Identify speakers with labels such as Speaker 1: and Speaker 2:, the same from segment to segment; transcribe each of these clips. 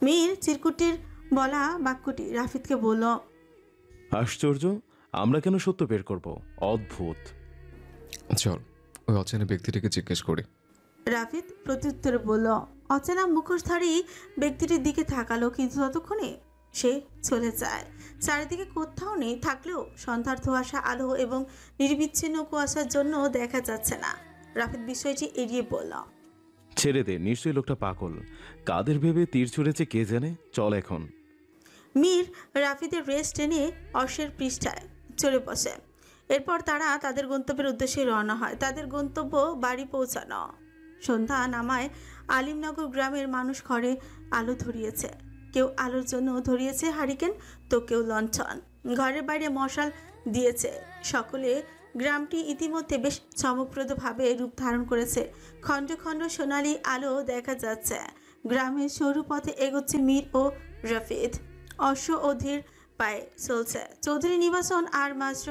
Speaker 1: মীর চিরকুটির বলা বাক্যটি রাফিদকে বলল,
Speaker 2: আশ্চর্য, আমরা কেন সত্য বের করব? অদ্ভুত।
Speaker 3: চল ওই অচেনা ব্যক্তিটিকে জিজ্ঞেস করি।
Speaker 1: রাফিদ প্রত্যুত্তরে বলল। অচেনা মুখোশধারী ব্যক্তিটির দিকে তাকালো, কিন্তু ততক্ষণে সে চলে যায়। চারিদিকে কোথাও নেই, থাকলেও সন্ধ্যার ধোঁয়াশা আলো এবং নির্বিচ্ছিন্ন কুয়াশার জন্য দেখা যাচ্ছে না। রাফিদ বিষয়টি এড়িয়ে বলল,
Speaker 2: ছেড়ে দে, নিশ্চয়ই লোকটা পাগল। কাদের ভেবে তীর ছুঁড়েছে কে জানে। চল এখন।
Speaker 1: মীর রাফিদের রেস্ট টেনে অশ্বের পৃষ্ঠায় চড়ে বসে। এরপর তারা তাদের গন্তব্যের উদ্দেশ্যে রওনা হয়। তাদের গন্তব্য বাড়ি পৌঁছানো। সন্ধ্যা নামায় আলিমনগর গ্রামের মানুষ ঘরে আলো ধরিয়েছে। কেউ আলোর জন্য ধরিয়েছে হারিকেন, তো কেউ লণ্ঠন। ঘরের বাইরে মশাল দিয়েছে সকলে। গ্রামটি ইতিমধ্যে বেশ চমকপ্রদভাবে রূপ ধারণ করেছে। খণ্ড খণ্ড সোনালি আলো দেখা যাচ্ছে। গ্রামের সরু পথে এগোচ্ছে মীর ও রাফিদ। অশ্ব অধীর পায়ে চলছে। চৌধুরী নিবাসন আর মাত্র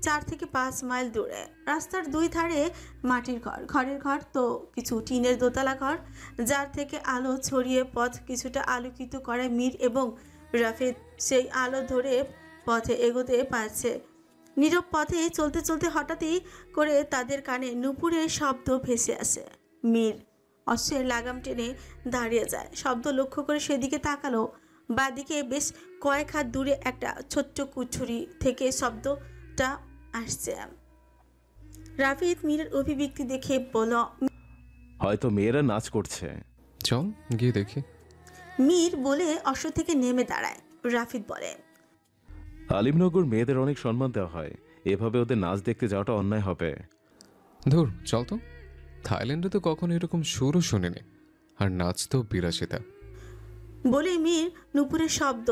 Speaker 1: 4 থেকে 5 মাইল দূরে। রাস্তার দুই ধারে মাটির ঘর, ঘরের ঘর তো কিছু টিনের দোতলা ঘর, যার থেকে আলো ছড়িয়ে পথ কিছুটা আলোকিত করে। মীর এবং রাফিদ সেই আলো ধরে পথে এগোতে পারছে। নীরব পথে চলতে চলতে হঠাৎই করে তাদের কানে নূপুরের শব্দ ভেসে আসে। মীর অশ্বের লাগাম টেনে দাঁড়িয়ে যায়। শব্দ লক্ষ্য করে সেদিকে তাকালো। বাদিকে বেশ কয়েক হাত দূরে একটা ছোট্ট কুঠুরি থেকে শব্দটা আসছে। রাফিদ মীরের অভিব্যক্তি দেখে বলল,
Speaker 2: হয়তো মেয়েরা নাচ করছে।
Speaker 3: চল গিয়ে দেখি।
Speaker 1: মীর বলে অশ্ব থেকে নেমে দাঁড়ায়। রাফিদ বলে,
Speaker 2: আলিমনগর মেয়েদের অনেক সম্মান দেওয়া হয়, এভাবে ওদের নাচ দেখতে যাওয়াটা অন্যায় হবে।
Speaker 3: ধুর, চল তো। থাইল্যান্ডে তো কখনো এরকম সুরও শুনিনি, আর নাচ তো বিলাসিতা।
Speaker 1: বলে মীর নূপুরের শব্দ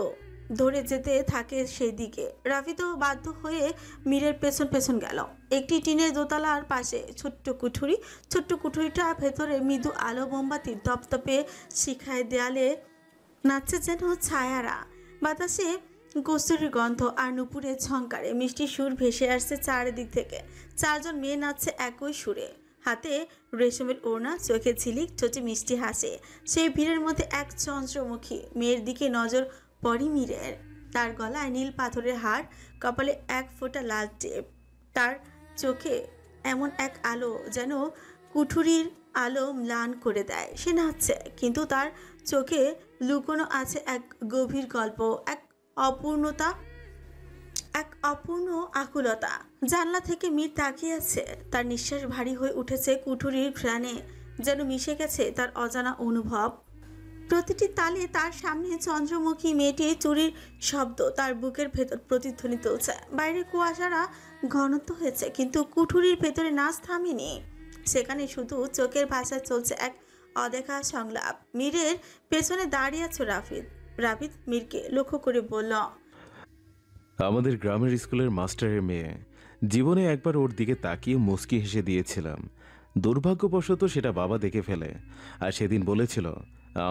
Speaker 1: ধরে যেতে থাকে সেই দিকে। রাফিদও বাধ্য হয়ে মীরের পেছন পেছন গেল। একটি টিনের দোতলার পাশে ছোট্ট কুঠুরি। ছোট্ট কুঠুরিটা ভেতরে মৃদু আলো, মোমবাতির দপদপে শিখায়, দেয়ালে নাচছে যেন ছায়ারা। বাতাসে কস্তুরীর গন্ধ আর নূপুরের ঝংকারে মিষ্টি সুর ভেসে আসছে চারিদিক থেকে। 4 জন মেয়ে নাচছে একই সুরে। হাতে রেশমের ওড়না, চোখে ঝিলিক, ঠোঁটে মিষ্টি হাসে। সেই ভিড়ের মধ্যে এক চন্দ্রমুখী মেয়ের দিকে নজর পড়ে মীরের। তার গলায় নীল পাথরের হার, কপালে 1 ফোঁটা লাল টেপ। তার চোখে এমন এক আলো যেন কুঠুরির আলো ম্লান করে দেয়। সে নাচছে, কিন্তু তার চোখে লুকোনো আছে এক গভীর গল্প, এক অপূর্ণতা, এক অপূর্ণ আকুলতা। জানলা থেকে মীর তাকিয়ে আছে। তার নিঃশ্বাস ভারী হয়ে উঠেছে। কুঠুরির ঘ্রাণে যেন মিশে গেছে তার অজানা অনুভব। প্রতিটি তালে তার সামনে চন্দ্রমুখী মেয়েটির চুরির শব্দ তার বুকের ভেতর প্রতিধ্বনি তুলছে। বাইরে কুয়াশারা ঘনত্ব হয়েছে, কিন্তু কুঠুরির ভেতরে নাচ থামেনি। সেখানে শুধু চোখের ভাষায় চলছে এক অদেখা সংলাপ। মীরের পেছনে দাঁড়িয়ে আছে রাফিদ। রাফিদ মীরকে লক্ষ্য করে বলল,
Speaker 2: আমাদের গ্রামের স্কুলের মাস্টারের মেয়ে। জীবনে একবার ওর দিকে তাকিয়ে মুচকি হেসে দিয়েছিলাম। দুর্ভাগ্যবশত সেটা বাবা দেখে ফেলে, আর সেদিন বলেছিল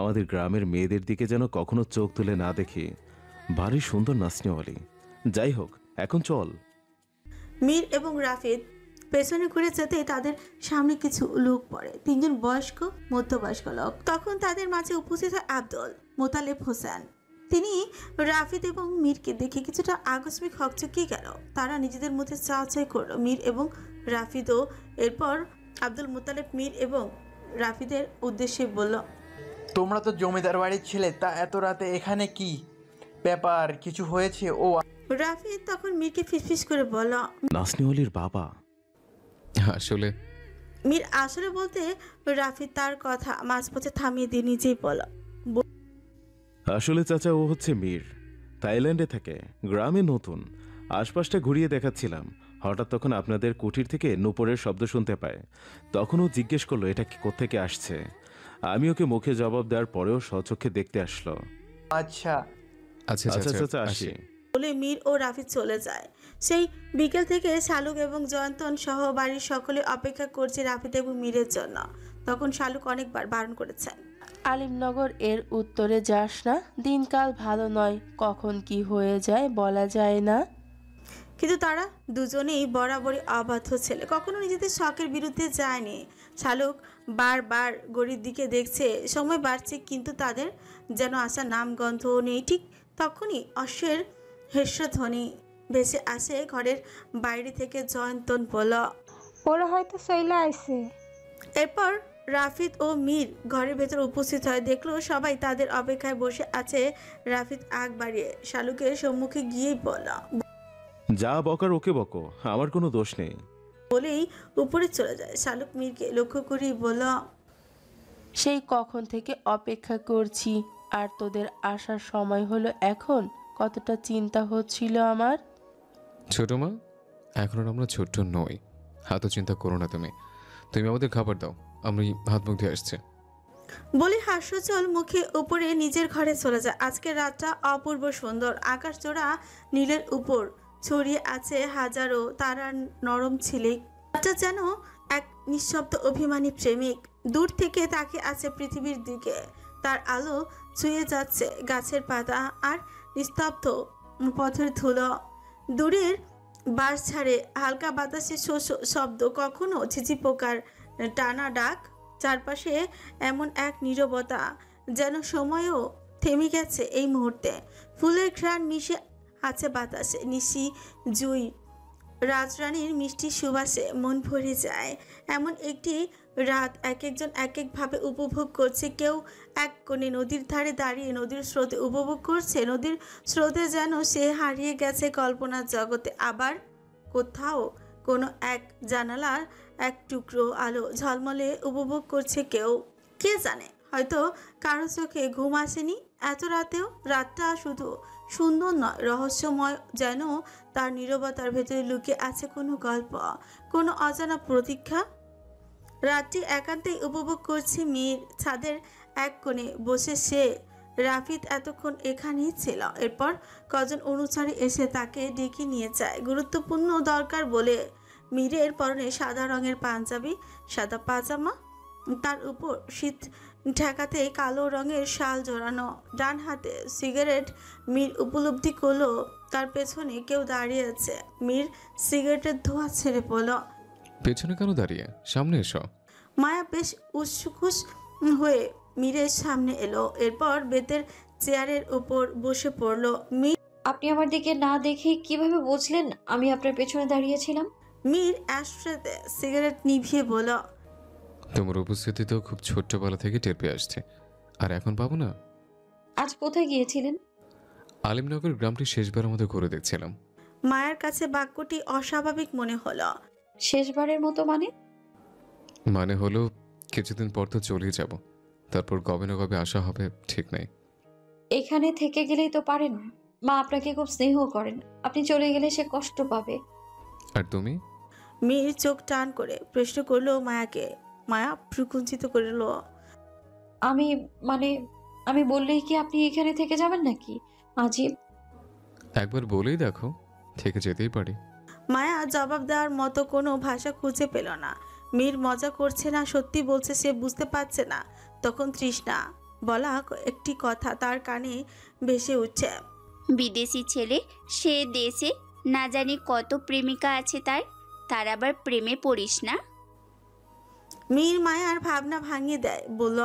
Speaker 2: আমাদের গ্রামের মেয়েদের দিকে যেন কখনো চোখ তুলে না দেখি। ভারী সুন্দর নাচনেওয়ালি। যাই হোক, এখন চল।
Speaker 1: মীর এবং রাফিদ পেছনে ঘুরে যেতে তাদের সামনে কিছু লোক পড়ে। 3 জন বয়স্ক মধ্যবয়স্ক লোক। তখন তাদের মাঝে উপস্থিত হয় আব্দুল মোতালেব হোসেন। তিনি রাফিদ এবং মীরকে দেখে কিছুটা আকস্মিক হকচকিয়ে গেল। তারা নিজেদের মধ্যে চাওয়াচাই করলো। মীর এবং রাফিদও। এরপর আব্দুল মোতালেব মীর এবং রাফিদের উদ্দেশ্যে বলল,
Speaker 4: তোমরা তো জমিদার বাড়ির ছেলে, তা এত রাতে এখানে কি ব্যাপার? কিছু হয়েছে? ও
Speaker 1: রাফিদ তখন মীরকে ফিসফিস করে বলল,
Speaker 2: নাচনেওয়ালির বাবা।
Speaker 3: আসলে
Speaker 1: মীর আসলে বলতে রাফিদ তার কথা মাঝপথে থামিয়ে দিয়ে নিজেই বলল,
Speaker 2: আসলে চাচা, ও হচ্ছে মীর। থাইল্যান্ডে থাকে, গ্রামে নতুন। আশপাশটা ঘুরিয়ে দেখাচ্ছিলাম, হঠাৎ তখন আপনাদের কুঠির থেকে নূপুরের শব্দ শুনতে পায়। তখন ও জিজ্ঞেস করলো এটা কোত্থেকে আসছে। আমি ওকে মুখে জবাব দেওয়ার পরেও স্বচক্ষে দেখতে আসলো।
Speaker 4: আচ্ছা
Speaker 3: আচ্ছা
Speaker 2: আচ্ছা
Speaker 3: আচ্ছা
Speaker 2: চাচা, আসি।
Speaker 1: বলে মীর ও রাফিদ চলে যায়। সেই বিকেল থেকে শালুক এবং জয়ন্তন সহ বাড়ির সকলে অপেক্ষা করছে রাফিদ এবং মীরের জন্য। তখন শালুক অনেকবার বারণ করেছেন,
Speaker 5: আলিমনগর এর উত্তরে যাস না, দিনকাল ভালো নয়, কখন কি হয়ে যায় বলা যায় না।
Speaker 1: কিন্তু তারা দুজনেই বরাবরই অবাধ্য ছেলে, কখনো নিজেদের শখের বিরুদ্ধে যায়নি। শালুক বারবার গড়ির দিকে দেখছে। সময় বাড়ছে, কিন্তু তাদের যেন আসার নামগন্ধ নেই। ঠিক তখনই অশ্বের হেস্যধ্বনি ভেসে আসে ঘরের বাইরে থেকে। জয়ন্তন বলল,
Speaker 6: ওরা হয়তো চইলা আইছে।
Speaker 1: এরপর রাফিদ ও মীর ঘরের ভেতর উপস্থিত হয়। দেখলো সবাই তাদের অপেক্ষায় বসে আছে। রাফিদ আগ বাড়িয়ে শালুকের সম্মুখে গিয়েই বলল,
Speaker 2: যা বকার ওকে বকো, আমার কোনো দোষ নেই।
Speaker 1: বলেই উপরে চলে যায়। শালুক মীরকে লক্ষ্য করেই বলল,
Speaker 5: সেই কখন থেকে অপেক্ষা করছি, আর তোদের আসার সময় হলো এখন। কতটা চিন্তা হচ্ছিল আমার।
Speaker 3: ছোট মা, এখন আর আমরা ছোট্ট নই। এত চিন্তা করো না তুমি। তুমি আমাদের খাবার দাও, আমি হাত মুখ দিয়ে আসছি।
Speaker 1: বলে হাস্যচল মুখে উপরে নিজের ঘরে চলে যায়। আজকের রাতটা অপূর্ব সুন্দর। আকাশ জোড়া নীলের উপর ছড়িয়ে আছে হাজারো তারার নরম ঝিলিক। রাতটা যেন এক নিঃশব্দ অভিমানী প্রেমিক। দূর থেকে তাকিয়ে আছে পৃথিবীর দিকে। তার আলো ছুঁয়ে যাচ্ছে গাছের পাতা আর নিস্তব্ধ পথের ধুলো। দূরের বাস ছাড়ে হালকা বাতাসের শব্দ, কখনো ঝিঝি পোকার টানা ডাক। চারপাশে এমন এক নীরবতা, যেন সময়ও থেমে গেছে এই মুহূর্তে। ফুলের ঘ্রাণ মিশে আছে বাতাসে। নিশি, জুই, রাজরানীর মিষ্টি সুবাসে মন ভরে যায়। এমন একটি রাত এক একজন এক একভাবে উপভোগ করছে। কেউ এক কোণে নদীর ধারে দাঁড়িয়ে নদীর স্রোতে উপভোগ করছে। নদীর স্রোতে যেন সে হারিয়ে গেছে কল্পনার জগতে। আবার কোথাও কোনো এক জানালার এক টুকরো আলো ঝলমলে উপভোগ করছে কেউ। কে জানে, হয়তো কারো চোখে ঘুম আসেনি এত রাতেও। রাতটা শুধু সুন্দর নয়, রহস্যময়। যেন তার নীরবতার ভেতরে লুকিয়ে আছে কোনো গল্প, কোনো অজানা প্রতীক্ষা। রাতটি একান্তেই উপভোগ করছে মীর। ছাদের এক কোণে বসে সে। রাফিদ এতক্ষণ এখানেই ছিল। এরপর কজন অনুসারী এসে তাকে ডেকে নিয়ে যায় গুরুত্বপূর্ণ দরকার বলে। মীরের পরনে সাদা রঙের পাঞ্জাবি, সাদা পাজামা, তার উপর শীত ঠেকাতে কালো রঙের শাল জড়ানো। ডান হাতে সিগারেট। মীর উপলব্ধি করলো তার পেছনে কেউ দাঁড়িয়ে আছে। মীর সিগারেটের ধোঁয়া ছেড়ে পড়ল,
Speaker 3: পেছনে কেন দাঁড়িয়ে? সামনে এসো।
Speaker 1: মায়া বেশ উৎসুকুস হয়ে মীরের সামনে এলো। এরপর বেতের চেয়ারের উপর বসে পড়ল।
Speaker 7: আপনি আমার দিকে না দেখে কিভাবে বুঝলেন আমি আপনার পেছনে দাঁড়িয়েছিলাম?
Speaker 1: মীর অ্যাশট্রেতে সিগারেট নিভিয়ে বলল,
Speaker 3: তোমার উপস্থিতি তো খুব ছোট্টবেলা থেকে টের পেয়ে আসছে, আর এখন পাবো না।
Speaker 7: আজ কোথায় গিয়েছিলেন?
Speaker 3: আলিমনগর গ্রামটি শেষবার মতো ঘুরে দেখছিলাম।
Speaker 1: মায়ের কাছে বাক্যটি অস্বাভাবিক মনে হলো।
Speaker 7: শেষবারের মতো মানে?
Speaker 3: মানে হলো কিছুদিন পর তো চলেই যাব, তারপর কবে না কবে আসা হবে ঠিক নাই।
Speaker 7: এখানে থেকে গেলেই তো পারেন। মা আপনাকে খুব স্নেহ করেন, আপনি চলে গেলে সে কষ্ট পাবে।
Speaker 3: আর তুমি?
Speaker 1: মীর চোখ টান করে প্রশ্ন করলো মায়াকে। মায়া ভ্রুকুঞ্চিত করল।
Speaker 7: আমি মানে আমি বললেই কি আপনি এখানে থেকে যাবেন নাকি? আজীব।
Speaker 3: একবার বলেই দেখো, থেকে যেতেই পারি।
Speaker 1: মায়া জবাব দেওয়ার মতো কোনো ভাষা খুঁজে পেল না। মীর মজা করছে না সত্যি বলছে সে বুঝতে পারছে না। তখন তৃষ্ণা বলা একটি কথা তার কানে ভেসে উঠছে।
Speaker 8: বিদেশি ছেলে, সে দেশে না জানি কত প্রেমিকা আছে তার আবার প্রেমে পড়িস না।
Speaker 1: মীর মায়ার ভাবনা ভাঙিয়ে দেয়, বলল,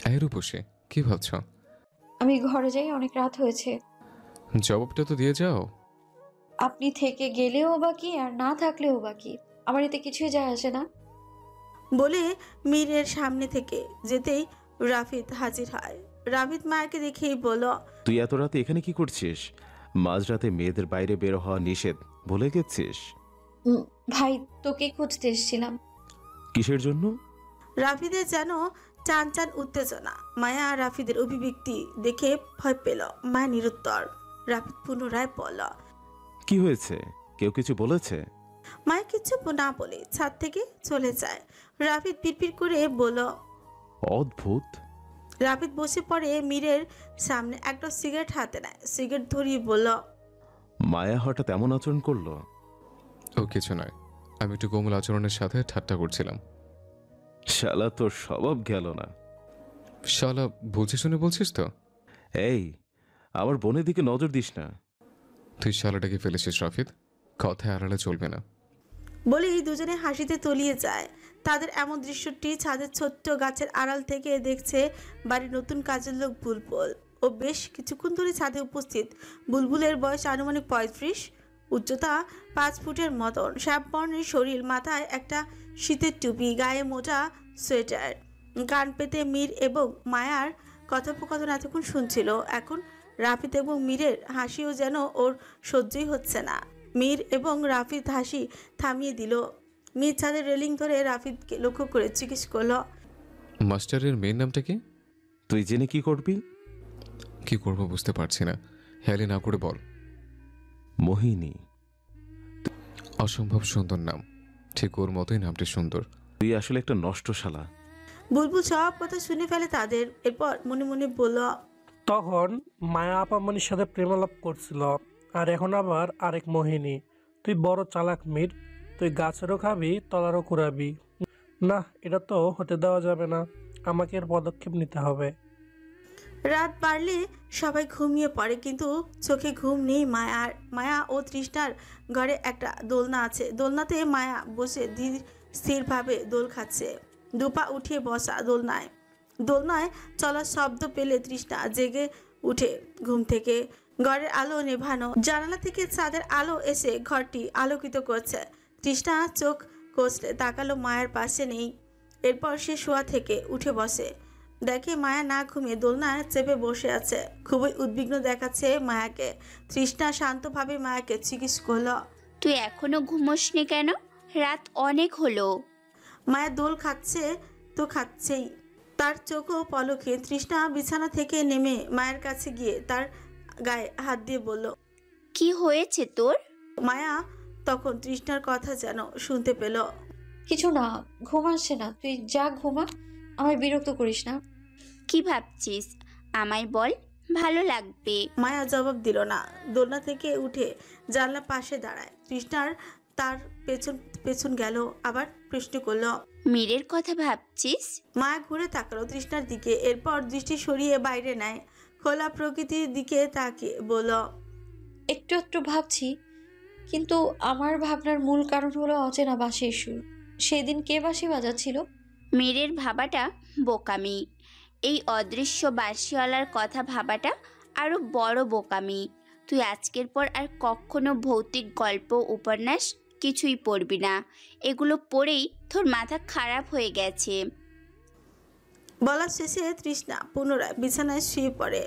Speaker 3: এই রূপসী, কি ভাবছ?
Speaker 7: আমি ঘরে যাই, অনেক রাত হয়েছে।
Speaker 3: জবাবটা তো দিয়ে যাও।
Speaker 7: আপনি থেকে গেলেও বা কি, আর না থাকলেও বা কি, আমার এতে কিছুই যায় আসে না।
Speaker 1: বলে মীরের সামনে থেকে যেতেই রাফিদ হাজির হয়। রাফিদ মায়াকে দেখেই বলল,
Speaker 2: তুই এত রাতে এখানে কি করছিস? মাঝরাতে মেয়েদের বাইরে বের হওয়া নিষেধ, ভুলে গেছিস?
Speaker 7: ভাই, তোকে খুঁজতে এসেছিলাম।
Speaker 2: কিসের জন্য?
Speaker 1: রাফিদের যেন চান চান উত্তেজনা। মায়া আর রাফিদের অভিব্যক্তি দেখে ভয় পেল। মায়া নিরুত্তর। রাফিদ পুনরায় বলল,
Speaker 2: কি হয়েছে? কেউ কিছু বলেছে?
Speaker 1: মায়া কিছু না বলে ছাদ থেকে চলে যায়। রাফিদ পিড়পিড় করে বলল,
Speaker 2: অদ্ভুত।
Speaker 1: রাফিদ বসে পড়ে মীরের সামনে, একটা সিগারেট হাতে নেয়। সিগারেট ধরিয়ে বলল,
Speaker 2: মায়া হঠাৎ এমন আচরণ করলো?
Speaker 3: ও কিছু নয়, আমি একটু কোমল আচরণের সাথে ঠাট্টা করছিলাম।
Speaker 2: শালা তোর স্বভাব গেল না।
Speaker 3: শালা, বুঝে শুনে বলছিস তো?
Speaker 2: এই, আমার বোনের দিকে নজর দিস না।
Speaker 3: তুই শালাটাকে ফেলেছিস রাফিদ, কথায় আড়ালে চলবে না।
Speaker 1: বলেই দুজনে হাসিতে তলিয়ে যায়। তাদের এমন দৃশ্যটি ছাদের ছোট্ট গাছের আড়াল থেকে দেখছে বাড়ির নতুন কাজের লোক বুলবুল। ও বেশ কিছুক্ষণ ধরে ছাদে উপস্থিত। বুলবুলের বয়স আনুমানিক 35, উচ্চতা 5 ফুটের মতন, শ্যামবর্ণের শরীর, মাথায় একটা শীতের টুপি, গায়ে মোটা সোয়েটার। কান পেতে মীর এবং মায়ার কথোপকথন এতক্ষণ শুনছিল। এখন রাফিদ এবং মীরের হাসিও যেন ওর সহ্যই হচ্ছে না। মীর এবং রাফিদ হাসি থামিয়ে দিল। মীর ছাদের রেলিং ধরে রাফিদকে লক্ষ্য করে জিজ্ঞেস করলো,
Speaker 3: মাস্টারের মেয়ের নামটা কি?
Speaker 2: তুই জেনে কি করবি?
Speaker 3: কি করবো বুঝতে পারছি না। হেয়ালি না করে বল।
Speaker 2: মোহিনী।
Speaker 3: অসম্ভব সুন্দর নাম, ঠিক ওর মতোই নামটি সুন্দর।
Speaker 2: তুই আসলে একটা নষ্ট শালা।
Speaker 1: বুলবুল সব কথা শুনে ফেলে তাদের। এরপর মনে মনে বলল,
Speaker 9: তখন মায়া আপামনির সাথে প্রেমালাপ করছিল, আর এখন আবার আরেক মোহিনী। তুই বড় চালাক মীর, তুই গাছেরও খাবি তলারও কুড়াবি। না, এটা তো হতে দেওয়া যাবে না, আমাকে এর পদক্ষেপ নিতে হবে।
Speaker 1: রাত বাড়লে সবাই ঘুমিয়ে পড়ে, কিন্তু চোখে ঘুম নেই মায়ার। মায়া ও তৃষ্ণার ঘরে একটা দোলনা আছে। দোলনাতে মায়া বসে ধীর স্থিরভাবে দোল খাচ্ছে, দুপা উঠিয়ে বসা দোলনায়। দোলনায় চলার শব্দ পেলে তৃষ্ণা জেগে উঠে ঘুম থেকে। ঘরের আলো নেভানো, জানালা থেকে চাঁদের আলো এসে ঘরটি আলোকিত করছে। তৃষ্ণা চোখ কষলে তাকালো, মায়ের পাশে নেই। এরপর সে শোয়া থেকে উঠে বসে, দেখে মায়া না ঘুমিয়ে দোলনায় চেপে বসে আছে। খুবই উদ্বিগ্ন দেখাচ্ছে মায়াকে। তৃষ্ণা শান্তভাবে মায়াকে জিজ্ঞেস করল,
Speaker 8: তুই এখনো ঘুমোসনি কেন? রাত অনেক হলো।
Speaker 1: মায়া দোল খাচ্ছে তো খাচ্ছেই, তার চোখও পলকে। তৃষ্ণা বিছানা থেকে নেমে মায়ের কাছে গিয়ে তার গায়ে হাত দিয়ে বলল,
Speaker 8: কি হয়েছে তোর?
Speaker 1: মায়া তখন তৃষ্ণার কথা যেন শুনতে পেল।
Speaker 7: কিছু না, ঘুম আসছে না, তুই যা ঘুমা, আমায় বিরক্ত করিস না।
Speaker 8: কি ভাবছিস? আমায় বল, ভালো লাগবে।
Speaker 1: মায়া জবাব দিল না। দোলনা থেকে উঠে জানলা পাশে দাঁড়ায়। তৃষ্ণার তার পেছন পেছন গেল, আবার প্রশ্ন করলো,
Speaker 8: মীরের কথা ভাবছিস?
Speaker 1: মায়া ঘুরে তাকালো তৃষ্ণার দিকে, এরপর দৃষ্টি সরিয়ে বাইরে নেয়। খোলা প্রকৃতির দিকে তাকিয়ে বলল,
Speaker 7: একটু একটু ভাবছি, কিন্তু আমার ভাবনার মূল কারণ হলো অচেনা বাঁশির সুর। সেদিন কে বাঁশি বাজাচ্ছিল?
Speaker 8: মীরের ভাবাটা বোকামি। এই অদৃশ্য বাঁশিওয়ালার কথা ভাবাটা আরো বড় বোকামি। তুই আজকের পর আর কখনো ভৌতিক গল্প উপন্যাস কিছুই পড়বি না। এগুলো পড়েই তোর মাথা খারাপ হয়ে গেছে।
Speaker 1: বলার শেষে তৃষ্ণা পুনরায় বিছানায় শুয়ে পড়ে।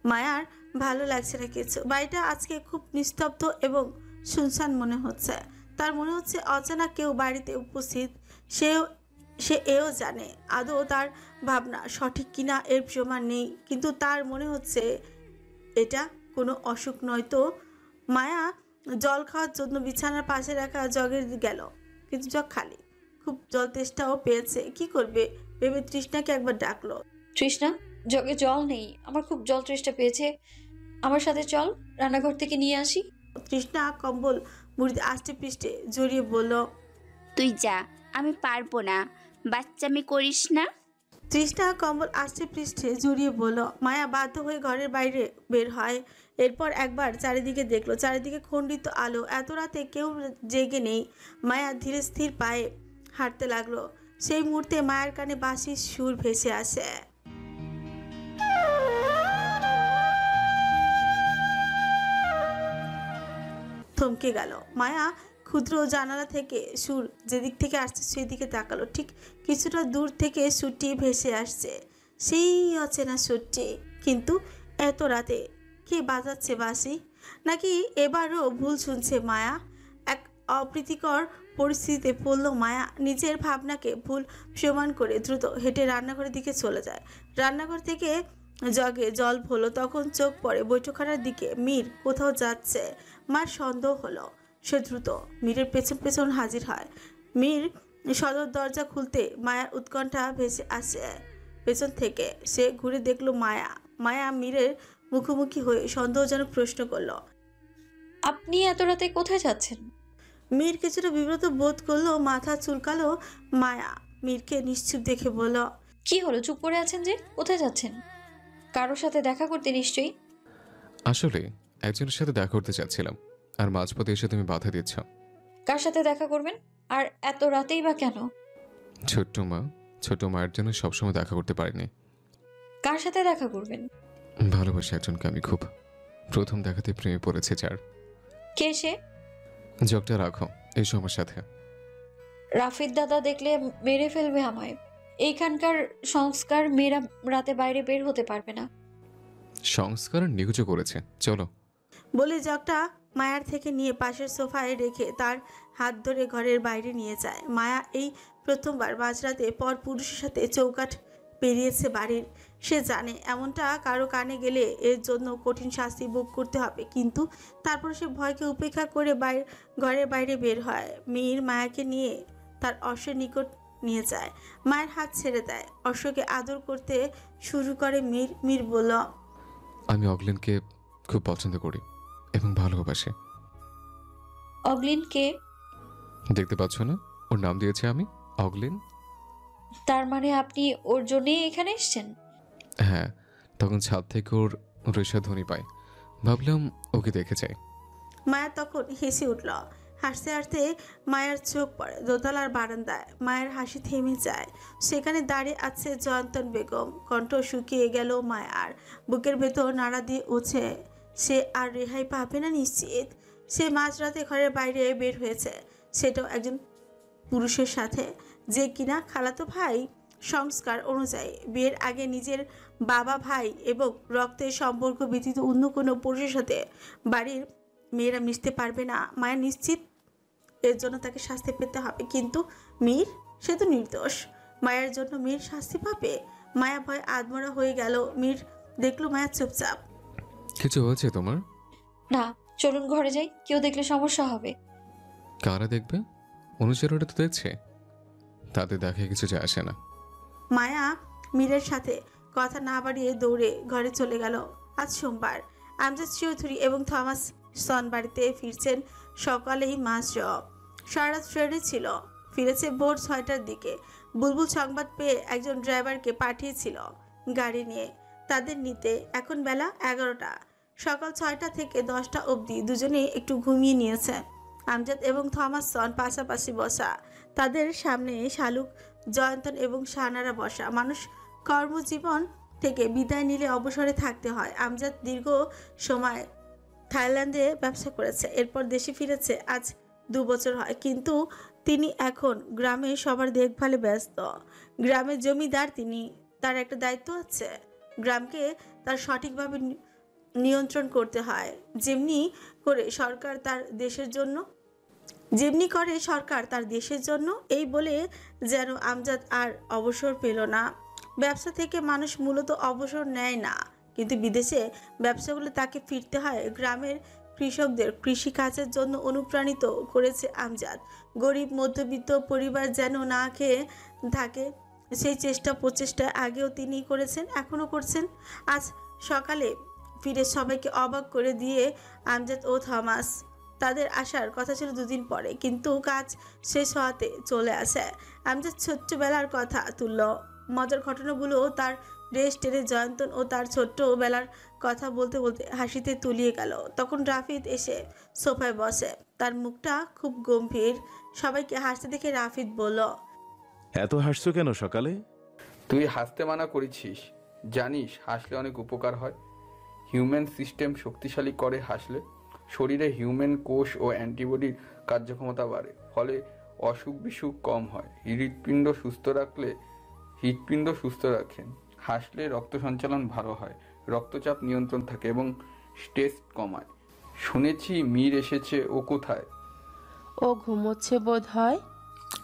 Speaker 1: মায়ার ভালো লাগছে না কিছু। বাড়িটা আজকে খুব নিস্তব্ধ এবং শুনশান মনে হচ্ছে। তার মনে হচ্ছে অচেনা কেউ বাড়িতে উপস্থিত। সে এও জানে আদৌ তার ভাবনা সঠিক কিনা এর প্রমাণ নেই, কিন্তু তার মনে হচ্ছে এটা কোনো অসুখ নয়। তো মায়া জল খাওয়ার জন্য বিছানার পাশে রাখা জগের গেল, কিন্তু জগ খালি। খুব জল তেষ্টাও পেয়েছে, কি করবে ভেবে তৃষ্ণাকে একবার ডাকলো।
Speaker 7: তৃষ্ণা, জগে জল নেই, আমার খুব জল তৃষ্ণা পেয়েছে, আমার সাথে চল, রান্নাঘর থেকে নিয়ে আসি।
Speaker 1: তৃষ্ণা কম্বল মুড়িতে আষ্টে পৃষ্ঠে জড়িয়ে বলল,
Speaker 8: তুই যা, আমি পারবো না, বাচ্চামি করিস না।
Speaker 1: তৃষ্ণা কম্বল আষ্টে পৃষ্ঠে জড়িয়ে বলল। মায়া বাধ্য হয়ে ঘরের বাইরে বের হয়। এরপর একবার চারিদিকে দেখলো, চারিদিকে খণ্ডিত আলো, এত রাতে কেউ জেগে নেই। মায়া ধীরে স্থির পায়ে হাঁটতে লাগলো। সেই মুহূর্তে মায়ের কানে বাঁশির সুর ভেসে আসে। থমকে গেল মায়া। ক্ষুদ্র জানালা থেকে সুর যেদিক থেকে আসছে সেদিকে তাকালো। ঠিক কিছুটা দূর থেকে সুরটি ভেসে আসছে, সেই অচেনা সুরটি। কিন্তু এত রাতে কে বাজাচ্ছে বাঁশি? নাকি এবারও ভুল শুনছে মায়া? এক অপ্রীতিকর পরিস্থিতিতে পড়ল মায়া। নিজের ভাবনাকে ভুল প্রমাণ করে দ্রুত হেঁটে রান্নাঘরের দিকে চলে যায়। রান্নাঘর থেকে জগে জল ভরলো, তখন চোখ পড়ে বৈঠকখানার দিকে। মীর কোথাও যাচ্ছে। মার সন্দেহ হলো। সে দ্রুত মীরের পেছন পেছন হাজির হয়। মীর সদর দরজা খুলতে মায়ার উৎকণ্ঠা ভেসে আসে পেছন থেকে। সে ঘুরে দেখলো মায়া। মায়া মীরের মুখোমুখি হয়ে সন্দেহজনক প্রশ্ন করলো,
Speaker 7: আপনি এত রাতে কোথায় যাচ্ছেন?
Speaker 1: মীর কিছুটা বিব্রত বোধ করলো, মাথা চুলকালো। মায়া মীরকে নিশ্চুপ দেখে বলল,
Speaker 7: কি হলো, চুপ করে আছেন যে? কোথায় যাচ্ছেন? কারোর সাথে দেখা করতে নিশ্চয়ই।
Speaker 3: আসলে একজনের সাথে দেখা করতে চাচ্ছিলাম, আর মাঝপথে এসে তুমি বাধা দিচ্ছ।
Speaker 7: কার সাথে দেখা করবেন? আর এত রাতেই বা কেন?
Speaker 3: ছোট্ট মা, ছোট মায়ের জন্য সবসময় দেখা করতে পারিনি।
Speaker 7: কার সাথে দেখা করবেন?
Speaker 3: ভালোবাসি একজনকে আমি খুব, প্রথম দেখাতে প্রেমে পড়েছে যার।
Speaker 7: কে সে?
Speaker 3: জগটা রাখো, এসো আমার সাথে।
Speaker 7: রাফিদ দাদা দেখলে মেরে ফেলবে আমায়। এইখানকার সংস্কার, মেয়েরা রাতে বাইরে বের হতে পারবে না।
Speaker 3: সংস্কার নিকুচো করেছে, চলো।
Speaker 1: বলে জগটা মায়ার থেকে নিয়ে পাশের সোফায় রেখে তার হাত ধরে ঘরের বাইরে নিয়ে যায়। মায়া এই প্রথমবার মাঝরাতে পর পুরুষের সাথে চৌকাঠ পেরিয়েছে বাড়ির। সে জানে এমনটা কারো কানে গেলে এর জন্য কঠিন শাস্তি ভোগ করতে হবে, কিন্তু তারপর সে ভয়কে উপেক্ষা করে ঘরের বাইরে বের হয়। মীর মায়াকে নিয়ে তার অশ্বের নিকট নিয়ে যায়। মায়ের হাত ছেড়ে দেয়, অশ্বকে আদর করতে শুরু করে মীর। মীর বলল,
Speaker 3: আমি অগলিনকে খুব পছন্দ করি এবং ভালোবাসি।
Speaker 7: অগলিনকে?
Speaker 3: দেখতে পাচ্ছ না, ওর নাম দিয়েছি আমি, অগলিন।
Speaker 7: তার মানে আপনি ওর জন্যই এখানে এসেছেন?
Speaker 3: হ্যাঁ, তখন ছাদ থেকে ওর ধ্বনি পাই, ভাবলাম ওকে দেখে যাই।
Speaker 1: মায়া তখন হেসে উঠল। হাসতে হাসতে মায়ের চোখ পড়ে দোতলার বারান্দায়। মায়ের হাসি থেমে যায়। সেখানে দাঁড়িয়ে আছে জয়ন্তন বেগম। কণ্ঠ শুকিয়ে গেল মায়ার, বুকের ভেতর নাড়া দিয়ে উঠছে। সে আর রেহাই পাবে না নিশ্চিত। সে মাঝরাতে ঘরের বাইরে বের হয়েছে, সেটাও একজন পুরুষের সাথে, যে কিনা খালাতো ভাই। সংস্কার অনুযায়ী বিয়ের আগে নিজের বাবা, ভাই এবং রক্তের সম্পর্ক ব্যতীত অন্য কোনো পুরুষের সাথে বাড়ির মেয়েরা মিশতে পারবে না। মায়া নিশ্চিত এর জন্য তাকে শাস্তি পেতে হবে, কিন্তু মীর, সে তো নির্দোষ। মায়ের জন্য মীর শাস্তি পাবে? মায়া ভয় আধমরা হয়ে গেল। মীর দেখলো মায়া চুপচাপ।
Speaker 3: কিছু হয়েছে তোমার?
Speaker 7: না, চলুন ঘরে যাই, কেউ দেখলে সমস্যা হবে।
Speaker 3: কারা দেখবে? অনুচরটা তো দেখছে, তাতে দেখে কিছু যায় আসে না।
Speaker 1: মায়া মীরের সাথে কথা না বাড়িয়ে দৌড়ে ঘরে চলে গেল। আজ সোমবার। আমজাদ চৌধুরী এবং থমাস সন বাড়িতে ফিরছেন সকালেই। মাঝরাত সারা ট্রেনে ছিল, ফিরেছে ভোর 6টার দিকে। বুলবুল সংবাদ পেয়ে একজন ড্রাইভারকে পাঠিয়েছিল গাড়ি নিয়ে তাদের নিতে। এখন বেলা 11টা। সকাল 6টা থেকে 10টা অবধি দুজনেই একটু ঘুমিয়ে নিয়েছে। আমজাদ এবং থমাস সন পাশাপাশি বসা, তাদের সামনে শালুক, জয়ন্তন এবং শাহানারা বসা। মানুষ কর্মজীবন থেকে বিদায় নিলে অবসরে থাকতে হয়। আমজাদ দীর্ঘ সময় থাইল্যান্ডে ব্যবসা করেছে, এরপর দেশে ফিরেছে। আজ 2 বছর হয়, কিন্তু তিনি এখন গ্রামে সবার দেখভালে ব্যস্ত। গ্রামের জমিদার তিনি, তার একটা দায়িত্ব আছে। গ্রামকে তার সঠিকভাবে নিয়ন্ত্রণ করতে হয়, যেমনি করে সরকার তার দেশের জন্য। এই বলে যেন আমজাদ আর অবসর পেল না। ব্যবসা থেকে মানুষ মূলত অবসর নেয় না, কিন্তু বিদেশে ব্যবসাগুলো তাকে ফিরতে হয়। গ্রামের কৃষকদের কৃষিকাজের জন্য অনুপ্রাণিত করেছে আমজাদ। গরিব মধ্যবিত্ত পরিবার যেন না খেয়ে থাকে, সেই প্রচেষ্টা আগেও তিনি করেছেন, এখনও করছেন। আজ সকালে ফিরে সবাইকে অবাক করে দিয়ে আমজাদ ও থমাস। তাদের আসার কথা ছিল 2 দিন পরে, কিন্তু কাজ শেষ হওয়াতে চলে আসে। আমজাদ ছোট্টবেলার কথা তুলল। মজার ঘটনাগুলো তার রেশ টেনে জয়ন্তন ও তার ছোট্টবেলার কথা বলতে বলতে হাসিতে তুলিয়ে গেল। তখন রাফিদ এসে সোফায় বসে, তার মুখটা খুব গম্ভীর। সবাইকে হাসতে দেখে রাফিদ বলল,
Speaker 2: এত হাসছো কেন সকালে?
Speaker 10: তুই হাসতে মানা করেছিস, জানিস হাসলে অনেক উপকার হয়। হিউম্যান সিস্টেম শক্তিশালী করে হাসলে। শরীরে হিউম্যান কোষ ও অ্যান্টিবডির কার্যক্ষমতা বাড়ে, ফলে অসুখ বিসুখ কম হয়। হৃৎপিণ্ড সুস্থ রাখেন। হাসলে রক্ত সঞ্চালন ভালো হয়, রক্তচাপ নিয়ন্ত্রণ থাকে এবং স্ট্রেস কমায়। শুনেছি মীর এসেছে, ও কোথায়?
Speaker 5: ও ঘুমোচ্ছে বোধ হয়।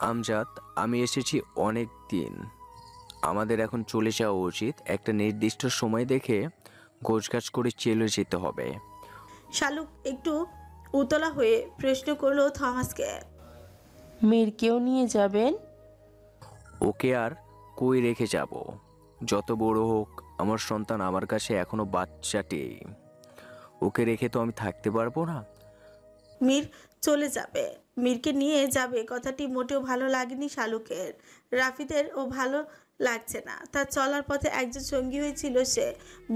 Speaker 11: আমজাদ, আমি এসেছি অনেক দিন। আমাদের এখন চলে যাওয়া উচিত। একটা নির্দিষ্ট সময় দেখে গোছগাছ করে চলে যেতে হবে।
Speaker 1: শালুক একটু উতলা হয়ে প্রশ্ন করলো থমাসকে,
Speaker 5: মীরকেও নিয়ে যাবেন?
Speaker 11: ওকে আর কই রেখে যাব? যত বড় হোক আমার সন্তান আমার কাছে এখনো বাচ্চাটি। ওকে রেখে তো আমি থাকতে পারবো না।
Speaker 1: মীর চলে যাবে, মীরকে নিয়ে যাবে, কথাটি মোটেও ভালো লাগেনি শালুকের। রাফিদের ও ভালো লাগছে না। তার চলার পথে একজন সঙ্গী হয়েছিল, সে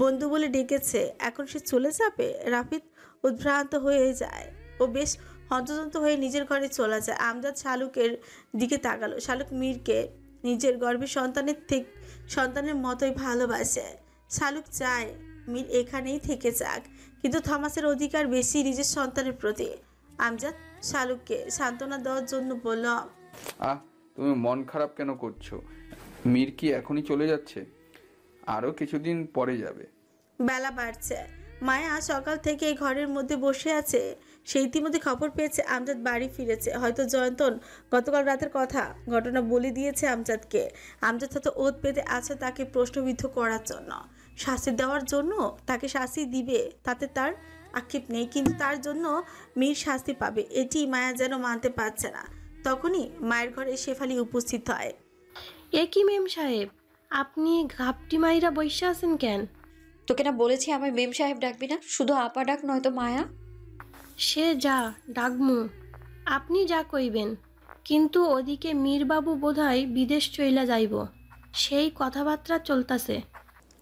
Speaker 1: বন্ধু বলে ডেকেছে, এখন সে চলে যাবে। রাফিদ উদ্ভ্রান্ত হয়ে যায়। ও বেশ হন্তদন্ত হয়ে নিজের ঘরে চলে যায়। আমজাদ শালুকের দিকে তাকালো। শালুক মীরকে নিজের গর্ভের সন্তানের মতোই ভালোবাসে। শালুক চায় মীর এখানেই থেকে যাক, কিন্তু থমাসের অধিকার বেশি নিজের সন্তানের প্রতি। আমজাদ শালুককে সান্ত্বনা দেওয়ার জন্য বলল,
Speaker 10: তুমি মন খারাপ কেন করছো? মীর কি এখনই চলে যাচ্ছে? আরও কিছুদিন পরে যাবে।
Speaker 1: বেলা বাড়ছে। মায়া সকাল থেকে এই ঘরের মধ্যে বসে আছে। সে ইতিমধ্যে খবর পেয়েছে আমজাদ বাড়ি ফিরেছে। হয়তো জয়ন্তন গতকাল রাতের ঘটনা বলে দিয়েছে আমজাদকে। আমজাদ হয়তো ওত পেতে আছে তাকে প্রশ্নবিদ্ধ করার জন্য, শাস্তি দেওয়ার জন্য। তাকে শাস্তি দিবে, তাতে তার আক্ষেপ নেই, কিন্তু তার জন্য মীর শাস্তি পাবে এটি মায়া যেন মানতে পারছে না। তখনই মায়ের ঘরে শেফালি উপস্থিত হয়।
Speaker 12: এ কি মেম সাহেব, আপনি ঘাপটি মাইরা বসে আছেন কেন?
Speaker 7: তোকে না বলেছি আমায় মেম সাহেব ডাকবি না, শুধু আপা ডাক, নয়তো মায়া।
Speaker 12: সে যা ডাকমু, আপনি যা কইবেন। কিন্তু ওদিকে মীরবাবু বোধহয় বিদেশ চইলা যাইব, সেই কথাবার্তা চলতাছে।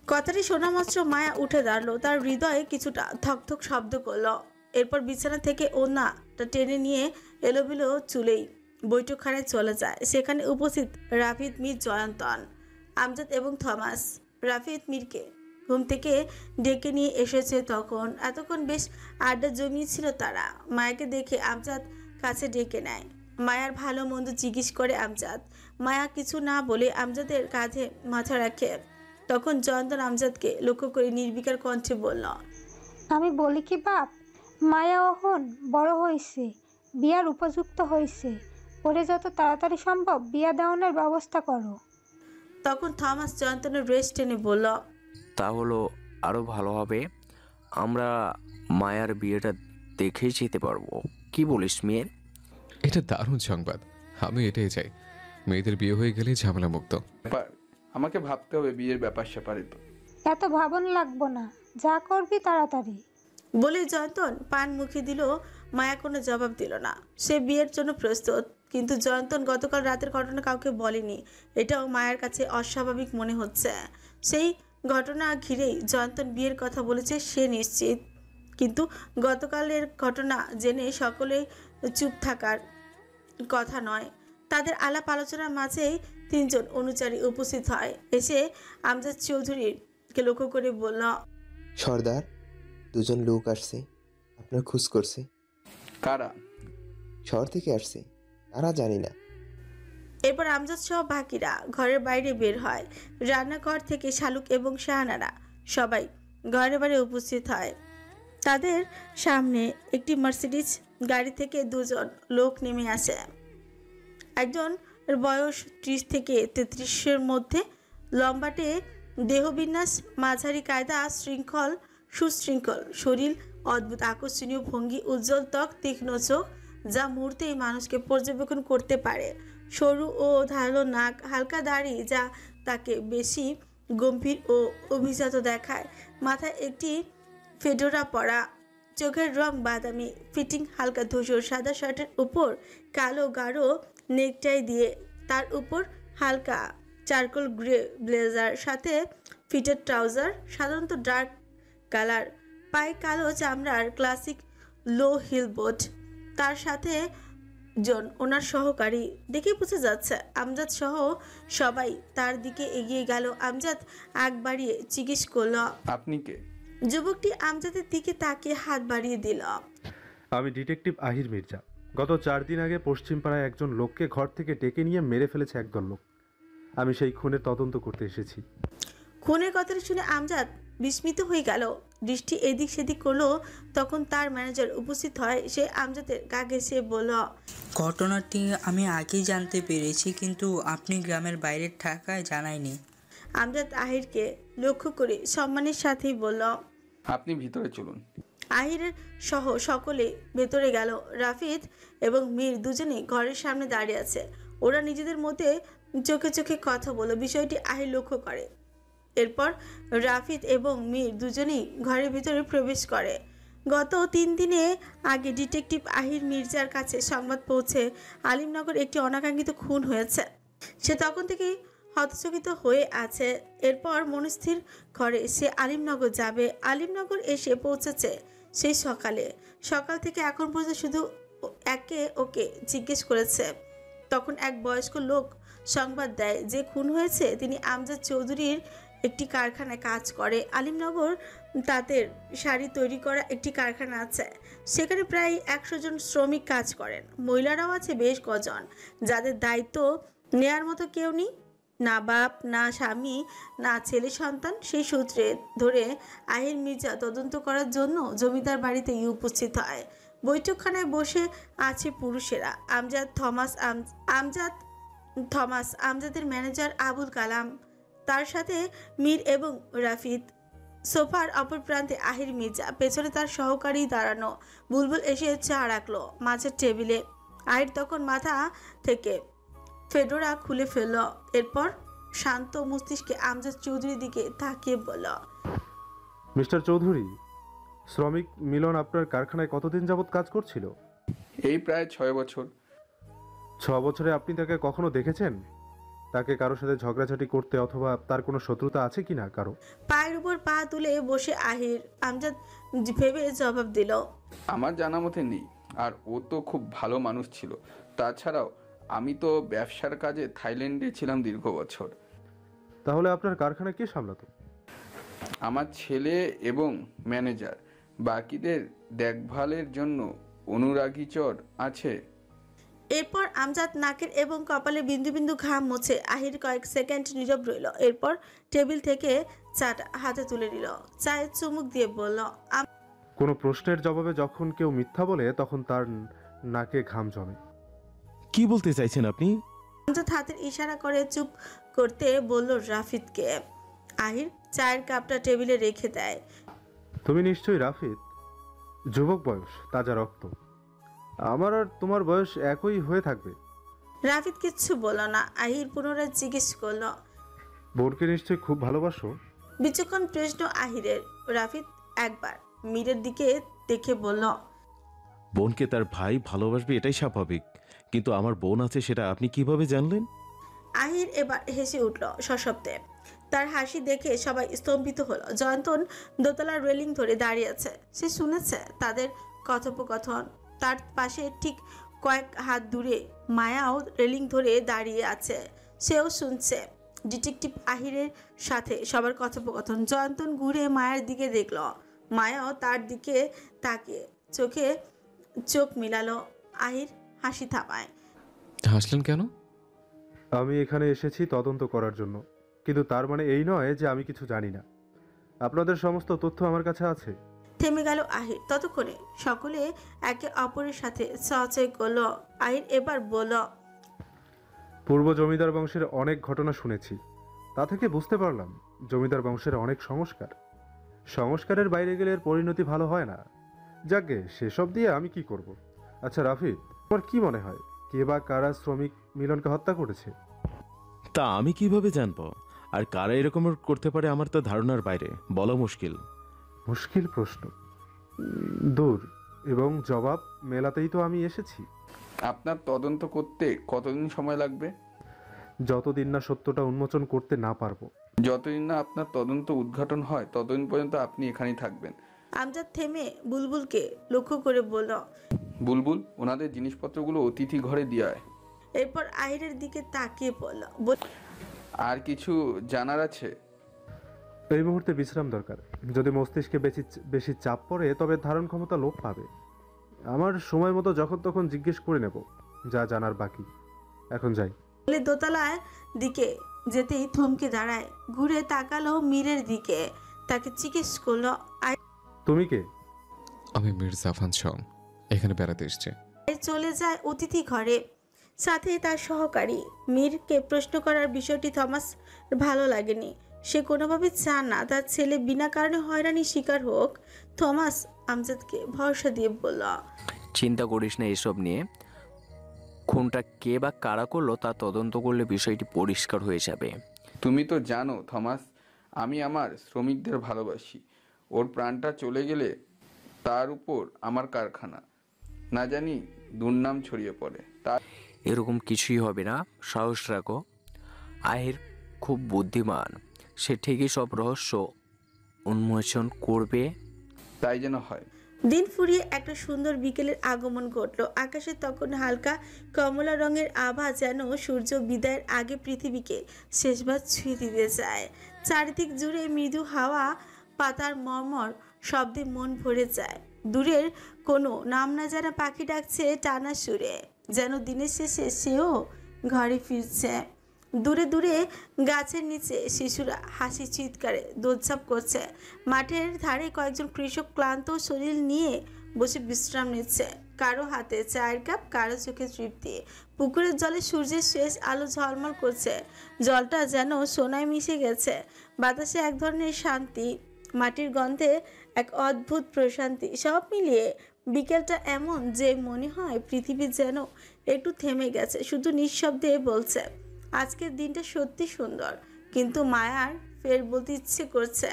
Speaker 1: কথাটি শোনা মাত্র মায়া উঠে দাঁড়ালো। তার হৃদয়ে কিছুটা থকথক শব্দ করলো। এরপর বিছানা থেকে ওড়নাটা টেনে নিয়ে এলোমেলো চুলেই বৈঠকখানায় চলে যায়। সেখানে উপস্থিত রাফিদ, মীর, জয়ন্তন, আমজাদ এবং থমাস। রাফিদ মীরকে ঘুম থেকে ডেকে নিয়ে এসেছে। এতক্ষণ বেশ আড্ডা জমিয়েছিল তারা। মায়াকে দেখে আমজাদ কাছে ডেকে নেয়। মায়ার ভালো মন্দ জিজ্ঞেস করে আমজাদ। মায়া কিছু না বলে আমজাদের কাঁধে মাথা রাখে। তখন জয়ন্তন আমজাদকে লক্ষ্য করে নির্বিকার কণ্ঠে বলল,
Speaker 6: আমি বলি কি বাপ, মায়া ওহন বড় হয়েছে, বিয়ার উপযুক্ত হয়েছে, ওরে যত তাড়াতাড়ি সম্ভব বিয়া দেওয়ানোর ব্যবস্থা করো।
Speaker 1: তখন থমাস জয়ন্তনের রেস্ট টেনে বলল,
Speaker 11: তা হলো আরও ভালো হবে, আমরা মায়ার বিয়েটা দেখেই যেতে পারবো। কি বলিস মেয়ের?
Speaker 3: এটা দারুণ সংবাদ, আমি এটাই চাই। মেয়েদের বিয়ে হয়ে গেলে ঝামেলা মুক্ত।
Speaker 10: আমাকে ভাবতে হবে বিয়ের ব্যাপার স্যাপারে। তো
Speaker 6: এত ভাবন লাগবো না, যা করবি তাড়াতাড়ি।
Speaker 1: বলে জয়ন্তন পান মুখে দিল। মায়া কোনো জবাব দিল না। সে বিয়ের জন্য প্রস্তুত, কিন্তু জয়ন্তন গতকাল রাতের ঘটনা কাউকে বলেনি। এটাও মায়ের কাছে অস্বাভাবিক মনে হচ্ছে। সেই ঘটনা ঘিরেই জয়ন্তন বিয়ের কথা বলেছে সে নিশ্চিত, কিন্তু গতকালের ঘটনা জেনে সকলে চুপ থাকার কথা নয়। তাদের আলাপ আলোচনার মাঝেই তিনজন অনুচারী উপস্থিত হয়। এসে আমজাদ চৌধুরীকে লক্ষ্য করে বলল,
Speaker 13: সর্দার, দুজন লোক আসছে, আপনার খোঁজ করছে।
Speaker 10: কারা?
Speaker 13: শহর থেকে আসছে, কারা জানি না।
Speaker 1: এরপর আমজাদ সহ বাকিরা ঘরের বাইরে বের হয়। রান্নাঘর থেকে শালুক এবং শাহানারা সবাই ঘরে বাইরে উপস্থিত হয়। তাদের সামনে একটি মার্সিডিজ গাড়ি থেকে দুজন লোক নেমে আসে। একজন বয়স 30 থেকে 33-এর মধ্যে, লম্বাটে দেহবিন্যাস, মাঝারি কায়দা, সুশৃঙ্খল শরীর, অদ্ভুত আকর্ষণীয় ভঙ্গি, উজ্জ্বল ত্বক, তীক্ষ্ণ চোখ যা মুহূর্তেই মানুষকে পর্যবেক্ষণ করতে পারে, সরু ও ধারালো নাক, হালকা দাড়ি যা তাকে বেশি গম্ভীর ও অভিজাত দেখায়, মাথায় একটি ফেডোরা পরা, চোখের রং বাদামি, ফিটিং হালকা ধূসর, সাদা শার্টের উপর কালো গাঢ় নেকটাই দিয়ে, তার উপর হালকা চারকোল গ্রে ব্লেজার, সাথে ফিটেড ট্রাউজার, সাধারণত ডার্ক কালার, পায়ে কালো চামড়ার ক্লাসিক লো হিল বুট। তার সাথে জন ওনার সহকারী, দেখে বোঝা যাচ্ছে আমজাদ সহ সবাই তার দিকে এগিয়ে গেল। আমজাদ আগ বাড়িয়ে জিজ্ঞেস করল,
Speaker 10: আপনি কে?
Speaker 1: যুবকটি আমজাদের দিকে তাকিয়ে হাত বাড়িয়ে দিল।
Speaker 14: আমি ডিটেকটিভ আহির মির্জা। গত 4 দিন আগে পশ্চিমপাড়ায় একজন লোককে ঘর থেকে ডেকে নিয়ে মেরে ফেলেছে একদল লোক। আমি সেই খুনের তদন্ত করতে এসেছি।
Speaker 1: খুনের কথাটা শুনে আমজাদ বিস্মিত হয়ে গেল। দৃষ্টি এদিক সেদিক করলো। তখন তার ম্যানেজার উপস্থিত হয়। সে আমজাদের গা ঘেঁষে বলল,
Speaker 15: ঘটনাটি আমি আগেই জানতে পেরেছি, কিন্তু আপনি গ্রামের বাইরে থাকায় জানাইনি।
Speaker 1: আমজাদ আহিরকে লক্ষ্য করে সম্মানের সাথেই বলল,
Speaker 10: আপনি ভিতরে চলুন।
Speaker 1: আহিরের সহ সকলে ভেতরে গেল। রাফিদ এবং মীর দুজনেই ঘরের সামনে দাঁড়িয়ে আছে। ওরা নিজেদের মধ্যে চোখে চোখে কথা বলল। বিষয়টি আহির লক্ষ্য করে। এরপর রাফিদ এবং মীর দুজনেই ঘরের ভিতরে প্রবেশ করে। গত 3 দিনে আগে ডিটেকটিভ আহির মির্জার কাছে সংবাদ পৌঁছে আলিমনগর একটি অনাকাঙ্ক্ষিত খুন হয়েছে। সে তখন থেকেই হতচকিত হয়ে আছে। এরপর মনস্থির করে সে আলিমনগর যাবে। আলিমনগর এসে পৌঁছেছে সেই সকাল থেকে এখন পর্যন্ত শুধু একে ওকে জিজ্ঞেস করেছে। তখন এক বয়স্ক লোক সংবাদ দেয় যে খুন হয়েছে তিনি আমজাদ চৌধুরীর একটি কারখানায় কাজ করে। আলিমনগর তাঁতের শাড়ি তৈরি করা একটি কারখানা আছে, সেখানে প্রায় 100 জন শ্রমিক কাজ করেন। মহিলারাও আছে বেশ কজন, যাদের দায়িত্ব নেয়ার মতো কেউ নেই, না বাপ, না স্বামী, না ছেলে সন্তান। সেই সূত্রে ধরে আহির মির্জা তদন্ত করার জন্য জমিদার বাড়িতে উপস্থিত হয়। বৈঠকখানায় বসে আছে পুরুষেরা। আমজাদের ম্যানেজার আবুল কালাম, তার সাথে মীর এবং রাফিদ। সোফার অপর প্রান্তে আহির মির্জা, পেছনে তার সহকারী দাঁড়ানো। বুলবুল এসে চা রাখলো মাঝের টেবিলে। আহির তখন মাথা থেকে ফেডোরা খুলে ফেলল। এরপর শান্ত মস্তিষ্কে আমজাদ চৌধুরীর দিকে তাকিয়ে বলল,
Speaker 14: মিস্টার চৌধুরী, শ্রমিক মিলন আপনার কারখানায় কতদিন যাবৎ কাজ করছিল?
Speaker 10: এই প্রায় 6 বছর।
Speaker 14: 6 বছরে আপনি তাকে কখনো দেখেছেন? তাকে কারোর সাথে ঝগড়াঝাটি করতে অথবা তার কোনো শত্রুতা আছে কিনা কারো?
Speaker 1: পায়ের উপর পা তুলে বসে আহির আমজাদ ভেবে জবাব দিল,
Speaker 10: আমার জানা মতে নেই। আর ও তো খুব ভালো মানুষ ছিল। তাছাড়াও আমি তো ব্যবসার কাজে থাইল্যান্ডে ছিলাম দীর্ঘ বছর।
Speaker 14: তাহলে আপনার কারখানা কে সামলাতো?
Speaker 10: আমার ছেলে এবং ম্যানেজার। বাকিদের দেখভালের জন্য অনুরাগীচর আছে।
Speaker 1: এরপর আমজাদ নাকের এবং কপালে বিন্দু বিন্দু ঘাম মুছে আহির কয়েক সেকেন্ড নীরব রইল। এরপর টেবিল থেকে চাটা হাতে তুলে নিল, চায়ে চুমুক দিয়ে বলল,
Speaker 14: কোনো প্রশ্নের জবাবে যখন কেউ মিথ্যা বলে তখন তার নাকে ঘাম জমে।
Speaker 2: কি বলতে চাইছেন আপনি?
Speaker 1: আমজাদ হাতের ইশারা করে চুপ করতে বলল রাফিদকে। আহির চায়ের কাপটা টেবিলে রেখে দেয়।
Speaker 14: তুমি নিশ্চয়ই রাফিদ, যুবক বয়স, তাজা রক্ত। আমার আর তোমার বয়স একই হয়ে থাকবে।
Speaker 1: রাফিদ কিচ্ছু বলল না। আহির পুনরায় জিজ্ঞেস করলো,
Speaker 14: বোনকে নিশ্চয়ই খুব ভালোবাসো?
Speaker 1: বিচক্ষণ প্রশ্ন আহিরের। রাফিদ একবার মীরের দিকে দেখে বলল,
Speaker 2: বোনকে তার ভাই ভালোবাসবে এটাই স্বাভাবিক, কিন্তু আমার বোন আছে সেটা আপনি কিভাবে জানলেন?
Speaker 1: আহির এবার হেসে উঠল সশব্দে। তার হাসি দেখে সবাই স্তম্ভিত হলো। জয়ন্তন দোতলার রেলিং ধরে দাঁড়িয়ে আছে, সে শুনেছে তাদের কথোপকথন। তার পাশে ঠিক কয়েক হাত দূরে মায়াও রেলিং ধরে দাঁড়িয়ে আছে, সেও শুনছে ডিটেকটিভ আহিরের সাথে সবার কথোপকথন। জয়ন্তন ঘুরে মায়ের দিকে দেখল, মায়াও তার দিকে তাকিয়ে চোখে চোখ মিলালো। আহির হাসি থামায়।
Speaker 3: হাসলেন কেন?
Speaker 14: আমি এখানে এসেছি তদন্ত করার জন্য, কিন্তু তার মানে এই নয় যে আমি কিছু জানি না। আপনাদের সমস্ত তথ্য আমার কাছে আছে।
Speaker 1: থেমে গেল আহির। ততক্ষণে সকলে একে অপরের সাথে চয় করলো। আহির এবার বলল,
Speaker 14: পূর্ব জমিদার বংশের অনেক ঘটনা শুনেছি, তা থেকে বুঝতে পারলাম জমিদার বংশের অনেক সংস্কারের বাইরে গেলে এর পরিণতি ভালো হয় না। যাকে সেসব দিয়ে আমি কি করব? আচ্ছা রাফিদ, তোমার কি মনে হয় কে বা কারা শ্রমিক মিলনকে হত্যা করেছে?
Speaker 2: তা আমি কিভাবে জানবো? আর কারা এরকম করতে পারে আমার তো ধারণার বাইরে, বলা মুশকিল।
Speaker 14: মুশকিল প্রশ্ন, দূর এবং জবাব মেলাতেই তো আমি এসেছি।
Speaker 10: আপনার তদন্ত করতে কতদিন সময় লাগবে?
Speaker 14: যতদিন না সত্যটা উন্মোচন করতে না পারবো।
Speaker 10: যতদিন না আপনার তদন্ত উদ্ঘাটন হয় ততদিন পর্যন্ত আপনি এখানেই থাকবেন।
Speaker 1: আমজাদ থেমে বুলবুলকে লক্ষ্য করে বলল,
Speaker 10: বুলবুল, ওনাদের জিনিসপত্রগুলো অতিথি ঘরে দিয়ে আয়।
Speaker 1: এরপর আহিরের দিকে তাকিয়ে বলল,
Speaker 10: আর কিছু জানার আছে?
Speaker 14: এই মুহূর্তে বিশ্রাম দরকার। যদি মস্তিষ্কে বেশি চাপ পড়ে তবে ধারণ ক্ষমতা লোপ পাবে। আমার সময় মতো যখন তখন জিজ্ঞেস করে নেব যা জানার বাকি। এখন যাই।
Speaker 1: বলে দোতলার দিকে যেতেই থমকে দাঁড়ায়, ঘুরে তাকালো মীরের দিকে, তাকে জিজ্ঞেস করলো,
Speaker 14: তুমি কে?
Speaker 3: আমি মীর জাফান শম, এখানে বেড়াতে এসেছি।
Speaker 1: চলে যায় অতিথি ঘরে, সাথে তার সহকারী। মীরকে প্রশ্ন করার বিষয়টি থমাস ভালো লাগেনি। সে কোনোভাবে চান না তার ছেলে বিনা কারণে হয়রানির শিকার হোক। থমাস আমজাদকে ভরসা দিয়ে বলল,
Speaker 11: চিন্তা করিস না এসব নিয়ে। খুনটা কে বা কারা করলো তা তদন্ত করলে বিষয়টি পরিষ্কার হয়ে যাবে।
Speaker 10: তুমি তো জানো থমাস, আমি আমার শ্রমিকদের ভালোবাসি। ওর প্রাণটা চলে গেলে তার উপর আমার কারখানা না জানি দুর্নাম ছড়িয়ে পড়ে। তার
Speaker 11: এরকম কিছুই হবে না, সাহস রাখো। আহির খুব বুদ্ধিমান, সে ঠিকই সব রহস্য উন্মোচন করবে।
Speaker 10: তাই যেন হয়।
Speaker 1: দিন ফুরিয়ে একটা সুন্দর বিকেলের আগমন ঘটল। আকাশে তখন হালকা কমলা রঙের আভা, যেন সূর্য বিদায়ের আগে পৃথিবীকে শেষবার ছুঁয়ে দিতে চায়। চারিদিক জুড়ে মৃদু হাওয়া, পাতার মর্মর শব্দে মন ভরে যায়। দূরের কোনো নাম না জানা পাখি ডাকছে টানা সুরে, যেন দিনের শেষে সেও ঘরে ফিরছে। দূরে দূরে গাছের নিচে শিশুরা হাসি চিৎকারে দৌড়ঝাঁপ করছে। মাঠের ধারে কয়েকজন কৃষক ক্লান্ত শরীর নিয়ে বসে বিশ্রাম নিচ্ছে, কারো হাতে চায়ের কাপ, কারো চোখে তৃপ্তি। পুকুরের জলে সূর্যের শেষ আলো ঝলমল করছে, জলটা যেন সোনায় মিশে গেছে। বাতাসে এক ধরনের শান্তি, মাটির গন্ধে এক অদ্ভুত প্রশান্তি। সব মিলিয়ে বিকেলটা এমন যে মনে হয় পৃথিবী যেন একটু থেমে গেছে, শুধু নিঃশব্দে বলছে আজকের দিনটা সত্যি সুন্দর। কিন্তু মায়ার ফের বলতে ইচ্ছে করছে,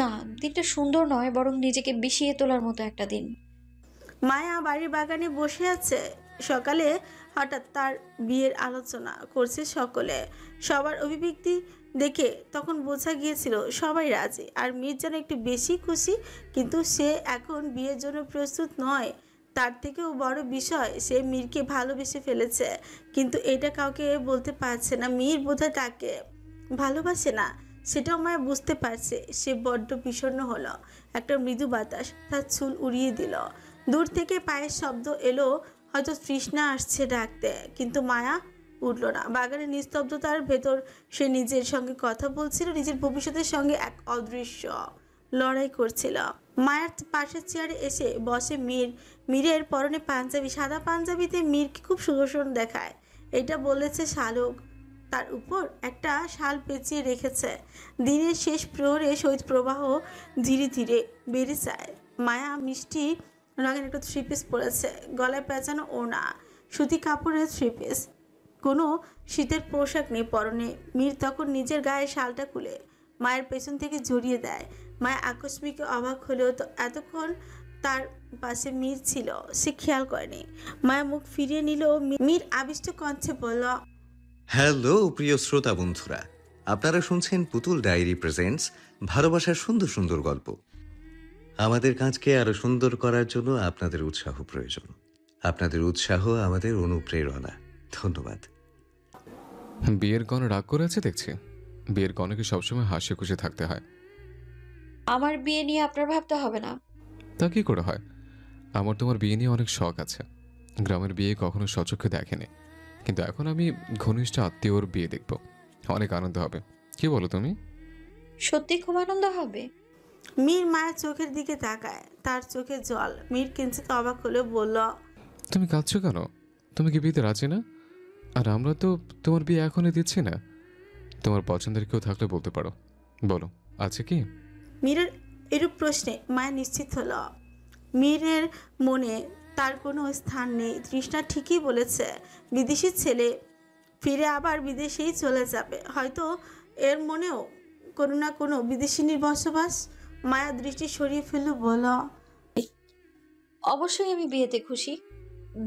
Speaker 7: না, দিনটা সুন্দর নয়, বরং নিজেকে বিষিয়ে তোলার মতো একটা দিন।
Speaker 1: মায়া বাড়ির বাগানে বসে আছে। সকালে হঠাৎ তার বিয়ের আলোচনা করছে সকলে। সবার অভিব্যক্তি দেখে তখন বোঝা গিয়েছিল সবাই রাজি, আর মীর যেন একটু বেশি খুশি। কিন্তু সে এখন বিয়ের জন্য প্রস্তুত নয়। তার থেকেও বড় বিষয়, সে মীরকে ভালোবেসে ফেলেছে, কিন্তু এটা কাউকে বলতে পারছে না। মীর বোধহয় তাকে ভালোবাসে না, সেটাও মায়া বুঝতে পারছে। সে বড্ড বিষণ্ণ হলো। একটা মৃদু বাতাস তার চুল উড়িয়ে দিল। দূর থেকে পায়ের শব্দ এলো, হয়তো তৃষ্ণা আসছে ডাকতে, কিন্তু মায়া উঠল না। বাগানের নিস্তব্ধতার ভেতর সে নিজের সঙ্গে কথা বলছিল, নিজের ভবিষ্যতের সঙ্গে এক অদৃশ্য লড়াই করছিল। মায়ার পাশের চেয়ারে এসে বসে মীর। মীরের পরনে পাঞ্জাবি, সাদা পাঞ্জাবিতে মীরকে খুব সুদর্শন দেখায়। এটা বলেছে শালুক, তার উপর একটা শাল পেঁচিয়ে রেখেছে। দিনের শেষ প্রহরে শৈত প্রবাহ ধীরে ধীরে বেড়ে যায়। মায়া মিষ্টি রঙের একটা থ্রি পিস পরেছে, গলায় পেঁচানো ওড়না, সুতি কাপড়ের থ্রি পিস, কোনো শীতের পোশাক নেই পরনে। মীর তখন নিজের গায়ে শালটা খুলে মায়ের পেছন থেকে জড়িয়ে দেয়। মায়া আকস্মিক অবাক হলেও তো এতক্ষণ তার পাশে মীর ছিল, সে খেয়াল করেনি। মায়া মুখ ফিরিয়ে নিল। মীর আবিষ্ট কণ্ঠে বলল,
Speaker 16: হ্যালো প্রিয় শ্রোতা বন্ধুরা, আপনারা শুনছেন পুতুল ডায়েরি প্রেজেন্টস ভালোবাসার সুন্দর সুন্দর গল্প। আমাদের কাজকে আরো সুন্দর করার জন্য আপনাদের উৎসাহ প্রয়োজন। আপনাদের উৎসাহ আমাদের অনুপ্রেরণা। ধন্যবাদ।
Speaker 3: বিয়ের গণে রাগ করে আছে দেখছি। বিয়ের গণকে সবসময় হাসি খুশি থাকতে হয়।
Speaker 7: আমার বিয়ে নিয়ে আপনার ভাবতে হবে না।
Speaker 3: তা কি করে হয়? আমার তোমার বিয়ে নিয়ে অনেক শখ আছে। গ্রামের বিয়ে কখনো সচক্ষে দেখেনি, কিন্তু এখন আমি ঘনিষ্ঠ আত্মীয়র বিয়ে দেখব, অনেক আনন্দ হবে। কি বলো তুমি?
Speaker 7: সত্যি খুব আনন্দ হবে।
Speaker 1: মীর মায়ের চোখের দিকে তাকায়, তার চোখে জল। মীর কিঞ্চিত অবাক হলে বলল,
Speaker 3: তুমি কাঁদছো কেন? তুমি কি বিয়েতে রাজি না? আর আমরা তো তোমার বিয়ে এখনই দিচ্ছি না। তোমার পছন্দের কেউ থাকলে বলতে পারো। বলো, আছে কি?
Speaker 1: মীরের এরূপ প্রশ্নে মায়া নিশ্চিত হলো মীরের মনে তার কোনো স্থান নেই। তৃষ্ণা ঠিকই বলেছে, বিদেশি ছেলে ফিরে আবার বিদেশেই চলে যাবে। হয়তো এর মনেও কোনো না কোনো বিদেশিনীর বসবাস। মায়া দৃষ্টি সরিয়ে ফেলল, বলো,
Speaker 7: অবশ্যই আমি বিয়েতে খুশি।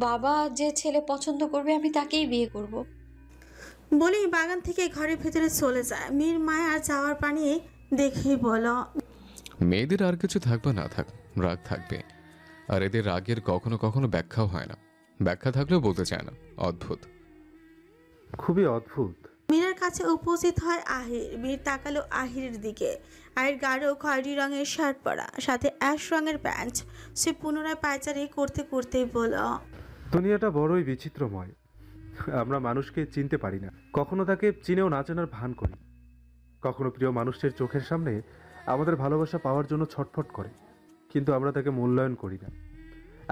Speaker 7: বাবা যে ছেলে পছন্দ করবে আমি তাকেই বিয়ে করব।
Speaker 1: বলেই বাগান থেকে ঘরের ভেতরে চলে যায়। মীর মায়ার যাওয়ার পানি দেখেই বলো,
Speaker 3: মেয়েদের আর কিছু থাকবে না থাক, রাগ থাকবে। আর এদের রাগের কখনো কখনো ব্যাখ্যাও হয় না, ব্যাখ্যা থাকলেও বলতে চায় না। অদ্ভুত,
Speaker 14: খুবই অদ্ভুত।
Speaker 1: মীরের কাছে উপস্থিত হয় আহির। মীর তাকালো আহিরের দিকে। আহির গাঢ় খয়েরি রঙের শার্ট পরা, সাথে অ্যাশ রঙের প্যান্ট। সে পুনরায় পায়চারি করতে করতেই বলল,
Speaker 14: দুনিয়াটা বড়ই বিচিত্রময়। আমরা মানুষকে চিনতে পারি না, কখনো তাকে চিনেও না চেনার ভান করি। কখনো প্রিয় মানুষের চোখের সামনে আমাদের ভালোবাসা পাওয়ার জন্য ছটফট করে, কিন্তু আমরা তাকে মূল্যায়ন করি না।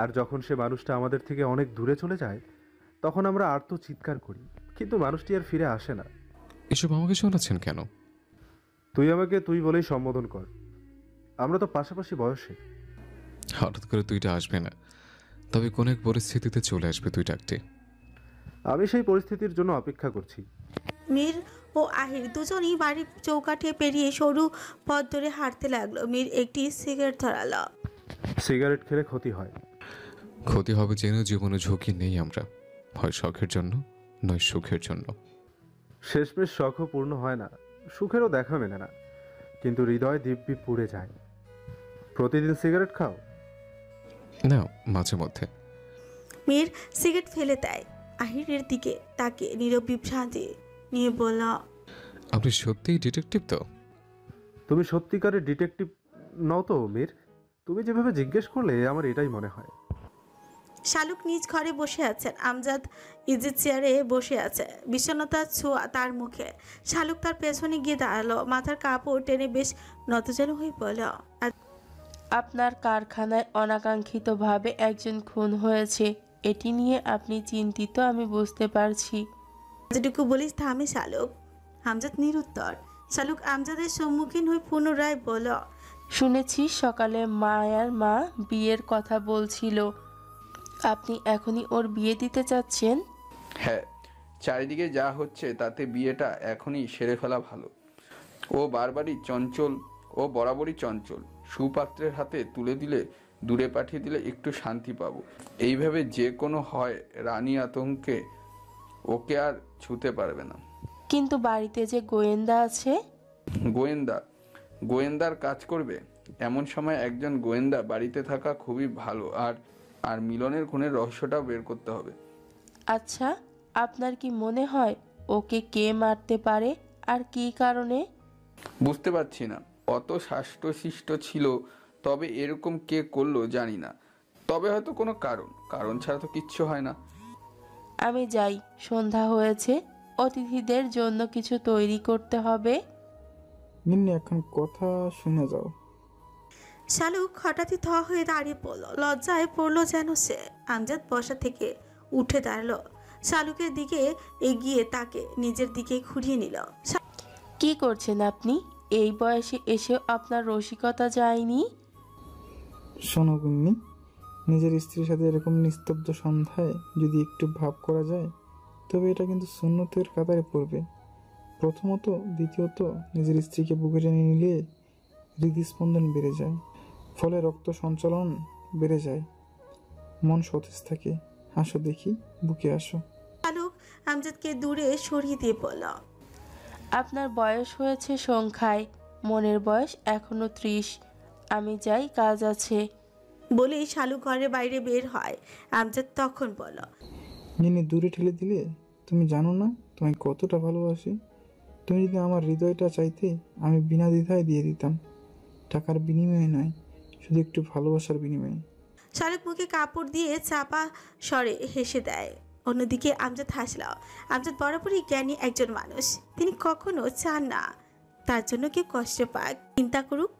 Speaker 14: আর যখন সে মানুষটা আমাদের থেকে অনেক দূরে চলে যায়, তখন আমরা আর্ত চিৎকার করি, কিন্তু মানুষটি আর ফিরে আসে না।
Speaker 3: এসব আমাকে শোনাচ্ছেন কেন?
Speaker 14: তুই আমাকে তুই বলেই সম্বোধন কর, আমরা তো পাশাপাশি বয়সে।
Speaker 3: হঠাৎ করে তুইটা আসবে না, তবে কোন এক পরিস্থিতিতে চলে আসবে তুই ডাকতে।
Speaker 14: আমি সেই পরিস্থিতির জন্য অপেক্ষা করছি।
Speaker 1: মীর ও আহির দুজনই বাড়ির চৌকাঠে পেরিয়ে সরু পথ ধরে হাঁটতে লাগলো। মীর একটি সিগারেট ধরালো।
Speaker 14: সিগারেট খেলে ক্ষতি হয়।
Speaker 3: ক্ষতি হবে জেনেও জীবনে ঝুঁকি নেই আমরা, হয় শখের জন্য নয় সুখের জন্য।
Speaker 14: শেষমেশ শখও পূর্ণ হয় না, সুখেরও দেখা মেলে না, কিন্তু হৃদয় দিব্যি পুড়ে যায়। প্রতিদিন সিগারেট খাও?
Speaker 3: না, মাঝে মধ্যে।
Speaker 1: মীর সিগারেট ফেলে দেয়। আহিরের দিকে তাকে নীরব বিভ্রান্তি নিয়ে বলল,
Speaker 3: আপনি সত্যিই ডিটেকটিভ তো?
Speaker 14: তুমি সত্যিকারের ডিটেকটিভ নও তো মীর? তুমি যেভাবে জিজ্ঞেস করলে আমার এটাই মনে হয়।
Speaker 1: শালুক নিজ ঘরে বসে আছেন। আমজাদ ইজি চেয়ারে বসে আছে, বিষণ্ণতার ছোঁয়া তার মুখে। শালুক তার পেছনে গিয়ে দাঁড়ালো, মাথার কাপড় টেনে বেশ নতজানু হয়ে বলল,
Speaker 5: আপনার কারখানায় অনাকাঙ্ক্ষিতভাবে একজন খুন হয়েছে, এটি নিয়ে আপনি চিন্তিত আমি বুঝতে পারছি।
Speaker 1: যেটুকু বলিস থামে শালুক। আমজাদ নিরুত্তর। শালুক আমজাদের সম্মুখীন হয়ে পুনরায় বলল,
Speaker 5: শুনেছি সকালে মায়ার মা বিয়ের কথা বলছিল, আপনি এখনই ওর বিয়ে দিতে চাচ্ছেন?
Speaker 10: হ্যাঁ, চারিদিকে যা হচ্ছে তাতে বিয়েটা এখনই সেরে ফেলা ভালো। ও বরাবরই চঞ্চল। সুপাত্রের হাতে তুলে দিলে, দূরে পাঠিয়ে দিলে একটু শান্তি পাবো, এইভাবে যে কোনো হয় রানী আতঙ্কে ওকে আর ছুতে পারবে না।
Speaker 5: কিন্তু বাড়িতে যে গোয়েন্দা আছে।
Speaker 10: গোয়েন্দার কাজ করবে? এমন সময় একজন গোয়েন্দা বাড়িতে থাকা খুবই ভালো। আর মিলনের খুনের রহস্যটাও বের করতে হবে।
Speaker 5: আচ্ছা, আপনার কি মনে হয় ওকে কে মারতে পারে আর কী কারণে?
Speaker 10: বুঝতে পারছি না। অত শাষ্টশিষ্ট ছিল, তবে এরকম কে করলো জানি না। তবে হয়তো কোনো কারণ ছাড়া তো কিচ্ছু হয় না।
Speaker 5: আমি যাই, সন্ধ্যা হয়েছে, অতিথিদের জন্য কিছু তৈরি করতে হবে।
Speaker 17: নিম্নে এখন কথা শুনে যাও।
Speaker 1: শালুক হঠাৎই থ হয়ে দাঁড়িয়ে পড়ল, লজ্জায় পড়লো যেন সে। আমজাদ বসা থেকে উঠে দাঁড়ালো, শালুকের দিকে এগিয়ে তাকে নিজের দিকে ঘুরিয়ে নিল।
Speaker 5: কি করছেন আপনি? এই বয়সে এসেও আপনার রসিকতা যায়নি?
Speaker 17: শোনো গুন্নি, নিজের স্ত্রীর সাথে এরকম নিস্তব্ধ সন্ধ্যায় যদি একটু ভাব করা যায় তবে এটা কিন্তু সুন্নতের কাতারে পড়বে। প্রথমত, দ্বিতীয়ত নিজের স্ত্রীকে বুকে টেনে নিলে হৃদস্পন্দন বেড়ে যায়, ফলে রক্ত সঞ্চালন বেড়ে যায়, মন সতেজ থাকে। হাসো দেখি, বুকে আসো।
Speaker 1: শালুক আমজাদকে দূরে সরিয়ে দিয়ে বলল,
Speaker 5: আপনার বয়স হয়েছে সংখ্যায়, মনের বয়স এখনো 30। আমি যাই, কাজ আছে।
Speaker 1: বলেই শালুক ঘরের বাইরে বের হয়। আমজাদ তখন বলল,
Speaker 17: নিনে দূরে ঠেলে দিলে? তুমি জানো না তোমায় কতটা ভালোবাসি। তুমি যদি আমার হৃদয়টা চাইতে আমি বিনা দ্বিধায় দিয়ে দিতাম, টাকার বিনিময়ে নয়, শুধু একটু ভালোবাসার বিনিময়ে।
Speaker 1: শালুক মুখে কাপড় দিয়ে চাপা স্বরে হেসে দেয়। অন্যদিকে আমজাদ হাসল। আমজাদ বরাবরই জ্ঞানী একজন মানুষ। তিনি কখনো চান না তার জন্য কেউ কষ্ট পাক, চিন্তা করুক।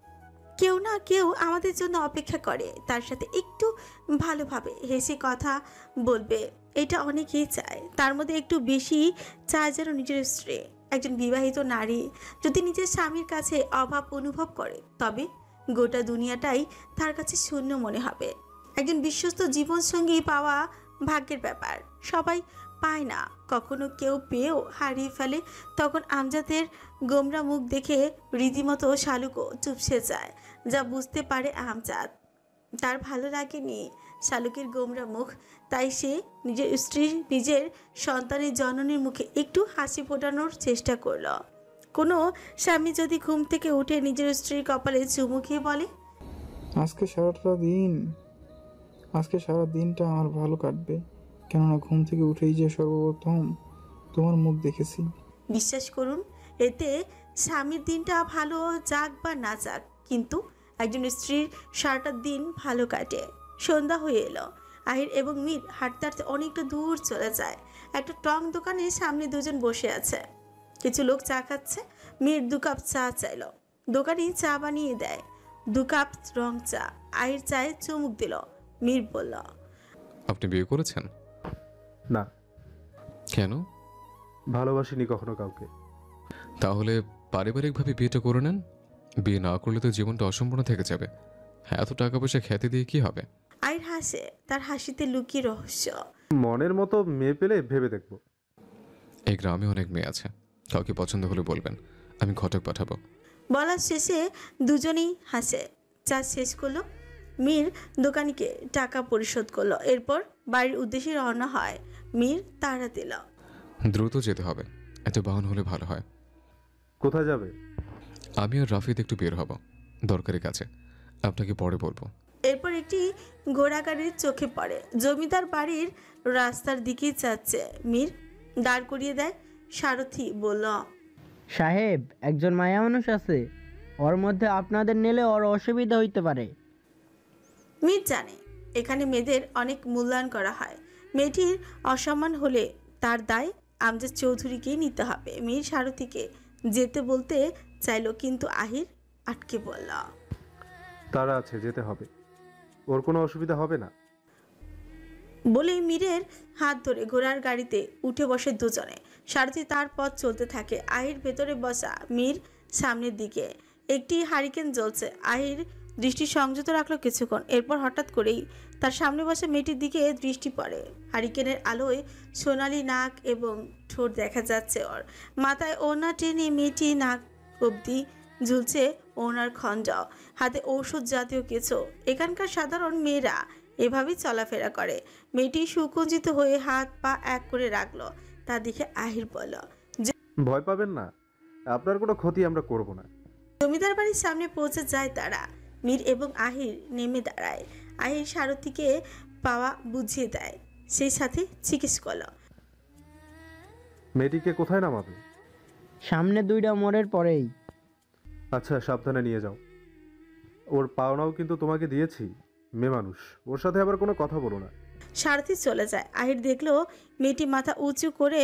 Speaker 1: কেউ না কেউ আমাদের জন্য অপেক্ষা করে, তার সাথে একটু ভালোভাবে হেসে কথা বলবে। এটা অনেকেই চায়, তার মধ্যে একটু বেশি চায় যেন নিজের স্ত্রী। একজন বিবাহিত নারী যদি নিজের স্বামীর কাছে অভাব অনুভব করে তবে গোটা দুনিয়াটাই তার কাছে শূন্য মনে হবে। একজন বিশ্বস্ত জীবনসঙ্গী পাওয়া ভাগ্যের ব্যাপার, সবাই পায় না। কখনো কেউ পেয়েও হারিয়ে ফেলে। তখন আমজাদের গোমরা মুখ দেখে রীতিমতো শালুকও চুপসে যায়। যা বুঝতে পারে আমজাদ, তার ভালো লাগেনি শালুকের গোমরা মুখ। তাই সে নিজের স্ত্রী, নিজের সন্তানের জননীর মুখে একটু হাসি ফোটানোর চেষ্টা করলো। কোনো স্বামী যদি ঘুম থেকে উঠে নিজের স্ত্রীর কপালে চুমু খেয়ে বলে,
Speaker 17: আজকে সারা দিনটা আমার ভালো কাটবে, কেননা ঘুম থেকে উঠেই যে সর্বপ্রথম তোমার মুখ দেখেছি।
Speaker 1: বিশ্বাস করুন, এতে স্বামীর দিনটা ভালো যাক বা না যাক, কিন্তু একজন স্ত্রীর সারাটা দিন ভালো কাটে। সন্ধ্যা হয়ে এলো। আহির এবং মীর হাঁটতে হাঁটতে অনেকটা দূর চলে যায়। একটা টং দোকানের সামনে দুজন বসে আছে, কিছু লোক চা খাচ্ছে। মীর 2 কাপ চা চাইল, দোকানি চা বানিয়ে দেয়। 2 কাপ রং চা। আহির চায়ে চুমুক দিল। মীর বলল,
Speaker 3: আপনি বিয়ে করেছেন?
Speaker 14: না।
Speaker 3: কেন?
Speaker 14: ভালোবাসিনি কখনো কাউকে।
Speaker 3: তাহলে পারিবারিকভাবে বিয়েটা করে নেন। বিয়ে না করলে তো জীবনটা অসম্পূর্ণ থেকে যাবে। এত টাকা পয়সা খ্যাতি দিয়ে কি হবে?
Speaker 1: আহির হাসে, তার হাসিতে লুকিয়ে রহস্য।
Speaker 14: মনের মতো মেয়ে পেলে ভেবে দেখব।
Speaker 3: এই গ্রামে অনেক মেয়ে আছে, কাউকে পছন্দ হলে বলবেন, আমি ঘটক পাঠাবো।
Speaker 1: বলার শেষে দুজনেই হাসে। চা শেষ করলো। মীর দোকানিকে টাকা পরিশোধ করলো, এরপর বাড়ির উদ্দেশ্যে রওনা হয়। মীর তাড়া দিল,
Speaker 3: দ্রুত যেতে হবে, একটা বাহন হলে ভালো হয়।
Speaker 14: কোথায় যাবে?
Speaker 3: আমি আর রাফিদ একটু বের হব, দরকারি কাছে। আপনাকে পরে বলবো।
Speaker 1: এরপর একটি ঘোড়া গাড়ির চোখে পড়ে। জমিদার বাড়ির রাস্তার দিকেই যাচ্ছে। মীর দাঁড় করিয়ে দেয়। সারথি বলল,
Speaker 18: সাহেব, একজন মায়া মানুষ আছে, ওর মধ্যে আপনাদের নিলে ওর অসুবিধা হইতে পারে।
Speaker 1: মীর জানে এখানে মেয়েদের অনেক মূল্যায়ন করা হয়। মেয়েটির অসম্মান হলে তার দায় আমজাদ চৌধুরীকেই নিতে হবে। মীর সারথিকে যেতে বলতে চাইল, কিন্তু আহির আটকে বলল,
Speaker 14: তারা আছে, যেতে হবে, ওর কোনো অসুবিধা হবে না।
Speaker 1: বলে মীরের হাত ধরে ঘোড়ার গাড়িতে উঠে বসে দুজনে। সারথি তার পথ চলতে থাকে। আহির ভেতরে বসা, মীর সামনের দিকে। একটি হারিকেন জ্বলছে। আহির দৃষ্টি সংযত রাখলো কিছুক্ষণ। এরপর হঠাৎ করেই তার সামনে বসা মেয়েটির দিকে দৃষ্টি পড়ে। হারিকেনের আলোয় সোনালি নাক এবং ঠোঁট দেখা যাচ্ছে ওর। মাথায় ওড়না টেনে মেয়েটি নাক অবধি ঝুলছে ওড়নার খণ্ড, হাতে ঔষধ জাতীয় কিছু। এখানকার সাধারণ মেয়েরা এভাবেই চলাফেরা করে। মেয়েটি সুকুঞ্চিত হয়ে হাত পা এক করে রাখলো। তা দেখে আহির বলল,
Speaker 14: ভয় পাবেন না, আপনার কোনো ক্ষতি আমরা করব না।
Speaker 1: জমিদার বাড়ির সামনে পৌঁছে যায় তারা। মীর এবং আহির নেমে দাঁড়ায়। আহির সারথিকে পাওয়া বুঝিয়ে দেয়, সেই সাথে জিজ্ঞেস করল,
Speaker 14: মেয়েটিকে কোথায় নামাবে?
Speaker 18: সামনে 2টা মোড়ের পরেই।
Speaker 14: আচ্ছা, সাবধানে নিয়ে যাও। ওর পাওনাও কিন্তু তোমাকে দিয়েছি, মেয়ে মানুষ, ওর সাথে আবার কোনো কথা বলো না।
Speaker 1: সারথি চলে যায়। আহির দেখলো মেয়েটি মাথা উঁচু করে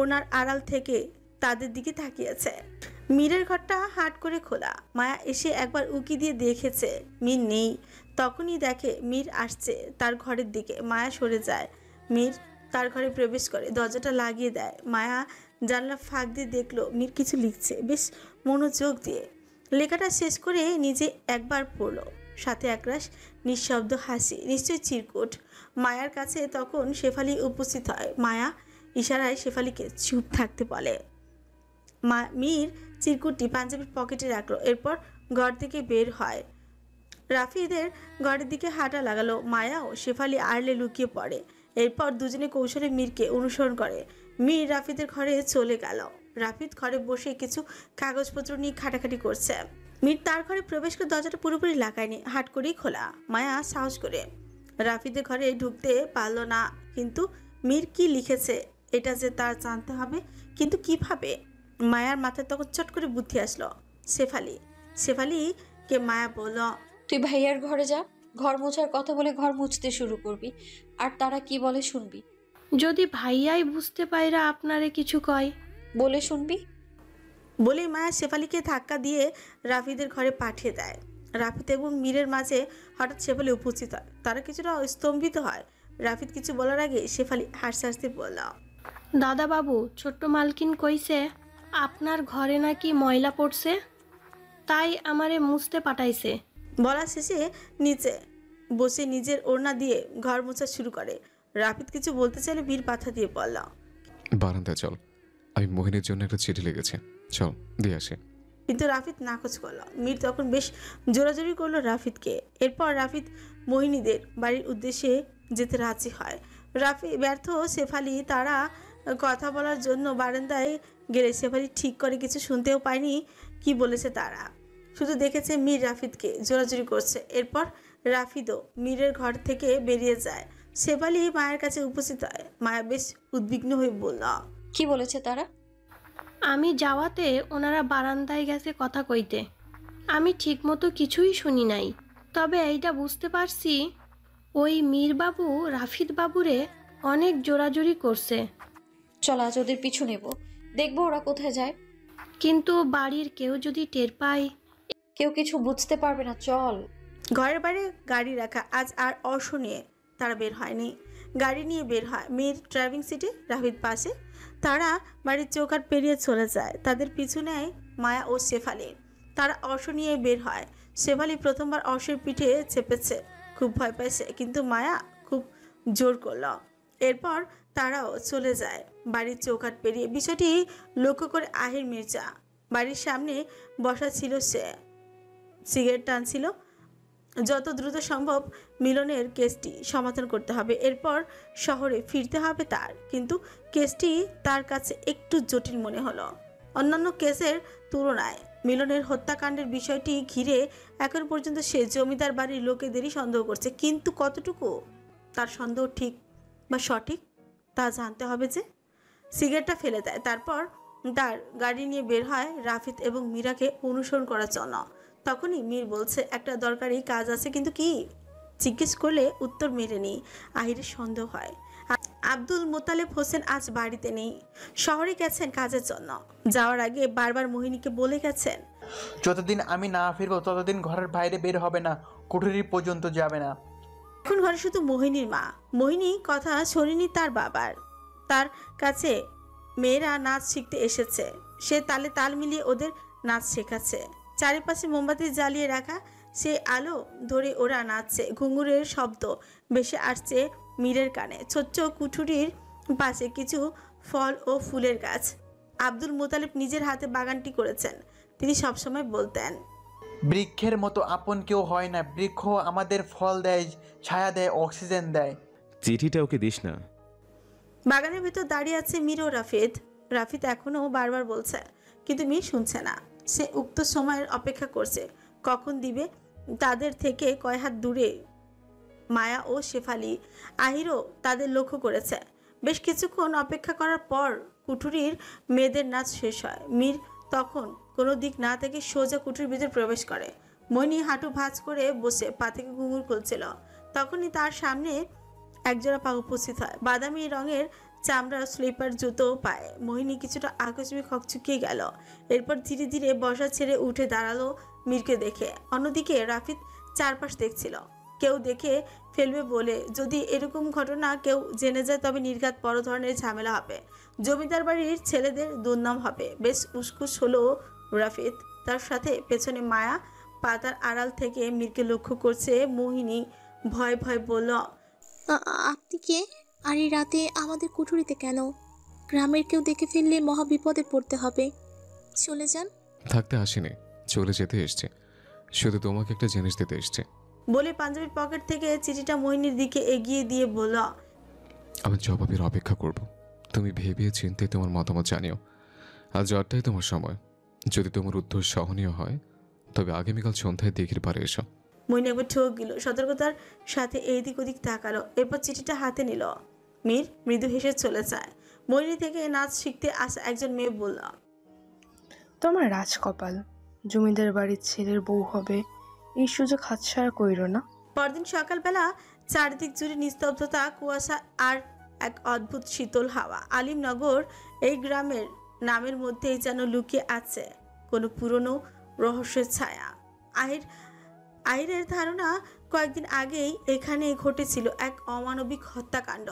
Speaker 1: ওনার আড়াল থেকে তাদের দিকে তাকিয়েছে। মীরের ঘরটা হাট করে খোলা। মায়া এসে একবার উকি দিয়ে দেখেছে মীর নেই। তখনই দেখে মীর আসছে তার ঘরের দিকে। মায়া সরে যায়। মীর তার ঘরে প্রবেশ করে, দরজাটা লাগিয়ে দেয়। মায়া জানলা ফাঁক দিয়ে দেখলো মীর কিছু লিখছে, বেশ মনোযোগ দিয়ে। লেখাটা শেষ করে নিজে একবার পড়লো, সাথে একরাশ নিঃশব্দ হাসি, নিশ্চয় চিরকুট। মায়ার কাছে তখন শেফালি উপস্থিত হয়। মায়া ইশারায় শেফালিকে চুপ থাকতে বলে। মীর চিরকুটটি পাঞ্জাবির পকেটে রাখলো। এরপর ঘর থেকে বের হয়। রাফিদের ঘরের দিকে হাঁটা লাগালো। মায়া ও শেফালি আড়লে লুকিয়ে পড়ে। এরপর দুজনে কৌশলে মীরকে অনুসরণ করে। মীর রাফিদের ঘরে চলে গেল। রাফিদ ঘরে বসে কিছু কাগজপত্র নিয়ে খাটাখাটি করছে। মীর তার ঘরে প্রবেশ করে দরজাটা পুরোপুরি লাগায়নি, হাট করেই খোলা। মায়া সাহস করে রাফিদের ঘরে ঢুকতে পারল না। কিন্তু মীর কি লিখেছে এটা যে তার জানতে হবে, কিন্তু কিভাবে? মায়ার মাথায় তখন চট করে বুদ্ধি আসলো। শেফালিকে মায়া বলল,
Speaker 7: তুই ভাইয়ার ঘরে যা, ঘর মোছার কথা বলে ঘর মুছতে শুরু করবি, আর তারা কি বলে শুনবি।
Speaker 12: যদি ভাইয়াই বুঝতে পাইরা আপনারে কিছু কয়,
Speaker 7: বলে শুনবি।
Speaker 1: বলে মায়া শেফালিকে ধাক্কা দিয়ে রাফিদের ঘরে পাঠিয়ে দেয়। রাফিদ এবং মীরের মাঝে হঠাৎ শেফালি উপস্থিত হয়। তারা কিছুটা স্তম্ভিত হয়। রাফিদ কিছু বলার আগে শেফালি হাসতে হাসতে বলল,
Speaker 12: দাদা বাবু, ছোট্ট মালকিন কইছে আপনার ঘরে নাকি ময়লা পড়ছে, তাই আমারে মুছতে পাঠাইছে।
Speaker 1: বলা শেষে নিচে বসে নিজের ওড়না দিয়ে ঘর মোছা শুরু করে। রাফিদ কিছু বলতে চাইলে বীর পাথা দিয়ে বলল,
Speaker 3: বারান্দায় চল, আমি মোহিনীর জন্য একটা চিঠি লিখেছি, চল দিয়ে আসে।
Speaker 1: কিন্তু রাফিদ নাকচ করলো। মীর তখন বেশ জোরাজোরি করলো রাফিদকে। এরপর রাফিদ মোহিনীদের বাড়ির উদ্দেশ্যে যেতে রাজি হয়। ব্যর্থ শেফালি তারা কথা বলার জন্য বারান্দায় গেলে শেফালি ঠিক করে কিছু শুনতেও পায়নি কি বলেছে তারা, শুধু দেখেছে মীর রাফিদকে জোরাজোরি করছে। এরপর রাফিদও মীরের ঘর থেকে বেরিয়ে যায়। শেফালি মায়ের কাছে উপস্থিত হয়। মায়া বেশ উদ্বিগ্ন হয়ে বলল,
Speaker 7: কি বলেছে তারা?
Speaker 12: আমি যাওয়াতে ওনারা বারান্দায় গেছে কথা কইতে, আমি ঠিকমতো কিছুই শুনি নাই। তবে এইটা বুঝতে পারছি ওই মীরবাবু রাফিদ বাবুরে অনেক জোরাজোরি করছে।
Speaker 7: চল আজ ওদের পিছু নেব, দেখবো ওরা কোথায় যায়।
Speaker 12: কিন্তু বাড়ির কেউ যদি টের পায়?
Speaker 7: কেউ কিছু বুঝতে পারবে না, চল।
Speaker 1: ঘরের বাইরে গাড়ি রাখা। আজ আর অর্শ নিয়ে তারা বের হয়নি, গাড়ি নিয়ে বের হয়। মীর ড্রাইভিং সিটে, রাফিদ পাশে। তারা বাড়ির চৌকাঠ পেরিয়ে চলে যায়। তাদের পিছু নেয় মায়া ও শেফালি। তারা অর্শ নিয়ে বের হয়। শেফালি প্রথমবার অর্শের পিঠে চেপেছে, খুব ভয় পেয়েছে, কিন্তু মায়া খুব জোর করল। এরপর তারাও চলে যায় বাড়ির চৌকাঠ পেরিয়ে। বিষয়টি লক্ষ্য করে আহির মির্জা বাড়ির সামনে বসা ছিল। সে সিগারেট টানছিল। যত দ্রুত সম্ভব মিলনের কেসটি সমাধান করতে হবে, এরপর শহরে ফিরতে হবে তার। কিন্তু কেসটি তার কাছে একটু জটিল মনে হলো। অন্যান্য কেসের তুলনায় মিলনের হত্যাকাণ্ডের বিষয়টি ঘিরে এখন পর্যন্ত সে জমিদার বাড়ির লোকেদেরই সন্দেহ করছে, কিন্তু কতটুকু তার সন্দেহ ঠিক বা সঠিক তা জানতে হবে। যে সিগারেটটা ফেলে দেয়, তারপর তার গাড়ি নিয়ে বের হয় রাফিদ এবং মীরাকে অনুসরণ করার জন্য। তখনই মীর বলছে একটা দরকারি কাজ আছে, কিন্তু কি? জিজ্ঞেস করলে উত্তর মেলেনি। আহিরের সন্দেহ হয় আব্দুল মোতালেব হোসেন আজ বাড়িতে নেই, শহরে গেছেন কাজের জন্য। যাওয়ার আগে বারবার মোহিনীকে বলে গেছেন,
Speaker 4: যতদিন আমি না ফিরবো ততদিন ঘরের বাইরে বের হবে না, কুঠুরি পর্যন্ত যাবে না।
Speaker 1: এখন ঘরে শুধু মোহিনীর মা। মোহিনী কথা শোনেনি তার বাবার। তার কাছে মেয়েরা নাচ শিখতে এসেছে, সে তালে তাল মিলিয়ে ওদের নাচ শেখাচ্ছে। চারিপাশে মোমবাতি জ্বালিয়ে রাখা সে আলো ধরে ওরা নাচছে। ঘুঙুরের শব্দ ভেসে আসছে মীরের কানে। ছোট্ট কুঠুরির পাশে কিছু ফল ও ফুলের গাছ। আব্দুল মোতালেব নিজের হাতে বাগানটি করেছেন। তিনি সবসময় বলতেন,
Speaker 4: বৃক্ষের মতো আপন কেউ হয় না, বৃক্ষ আমাদের ফল দেয়, ছায়া দেয়, অক্সিজেন দেয়।
Speaker 2: চিঠিটা ওকে দিস না।
Speaker 1: বাগানের ভিতর দাঁড়িয়ে আছে মীর ও রাফিদ। রাফিদ এখনো বারবার বলছে, কিন্তু মীর শুনছে না। সে উক্ত সময়ের অপেক্ষা করছে, কখন দিবে। তাদের থেকে কয় হাত দূরে মায়া ও শেফালি, আহিরও তাদের লক্ষ্য করেছে। বেশ কিছুক্ষণ অপেক্ষা করার পর কুঠুরির মেয়েদের নাচ শেষ হয়। মীর তখন কোনো দিক না থেকে সোজা কুঠুরির ভিতরে প্রবেশ করে। মনি হাঁটু ভাঁজ করে বসে পা থেকে ঘুঙুর খুলছিল। তখনই তার সামনে একজোড়া পা উপস্থিত হয়, বাদামি রঙের চামড়ার স্লিপার জুতো পায়ে। মোহিনী কিছুটা আকস্মিক হকচকিয়ে গেল। এরপর ধীরে ধীরে বসা ছেড়ে উঠে দাঁড়ালো মীরকে দেখে। অন্যদিকে রাফিদ চারপাশ দেখছিল, কেউ দেখে ফেলবে বলে। যদি এরকম ঘটনা কেউ জেনে যায় তবে নির্ঘাত বড় ধরনের ঝামেলা হবে, জমিদার বাড়ির ছেলেদের দুর্নাম হবে। বেশ উসকুস হলো রাফিদ। তার সাথে পেছনে মায়া পাতার আড়াল থেকে মীরকে লক্ষ্য করছে। মোহিনী ভয় ভয় বলল,
Speaker 19: আপনি কে? আর এই রাতে আমাদের কুঠুরিতে কেন? গ্রামের কেউ দেখে ফেললে মহা বিপদে পড়তে হবে, চলে যান।
Speaker 3: থাকতে আসিনি, চলে যেতে এসছে। শুধু তোমাকে একটা জিনিস দিতে এসছে।
Speaker 1: বলে পাঞ্জাবির পকেট থেকে চিঠিটা মোহিনীর দিকে এগিয়ে দিয়ে বলল,
Speaker 3: আমি জবাবের অপেক্ষা করব। তুমি ভেবে চিন্তে তোমার মতামত জানিও। আজ রাতটাই তোমার সময়। যদি তোমার উত্তর সহনীয় হয় তবে আগামীকাল সন্ধ্যায় দিঘির পাড়ে এসো।
Speaker 1: মোহিনী একবার ঠোক গেল, সতর্কতার সাথে এইদিক ওদিক তাকালো। এরপর চিঠিটা হাতে নিল। মীর মৃদু হেসে চলে যায়। মোহিনী থেকে নাচ শিখতে আসা একজন মেয়ে বলল,
Speaker 5: তোমার রাজকপাল, জমিদার বাড়ির ছেলের বউ হবে, এই সুযোগ হাতছাড়া কইরো না।
Speaker 1: পরদিন সকালবেলা চারদিক জুড়ে নিস্তব্ধতা, কুয়াশা আর এক অদ্ভুত শীতল হাওয়া। আলিমনগর এই গ্রামের নামের মধ্যেই যেন লুকিয়ে আছে কোনো পুরনো রহস্যের ছায়া। আহিরের ধারণা কয়েকদিন আগেই এখানে ঘটেছিল এক অমানবিক হত্যাকাণ্ড।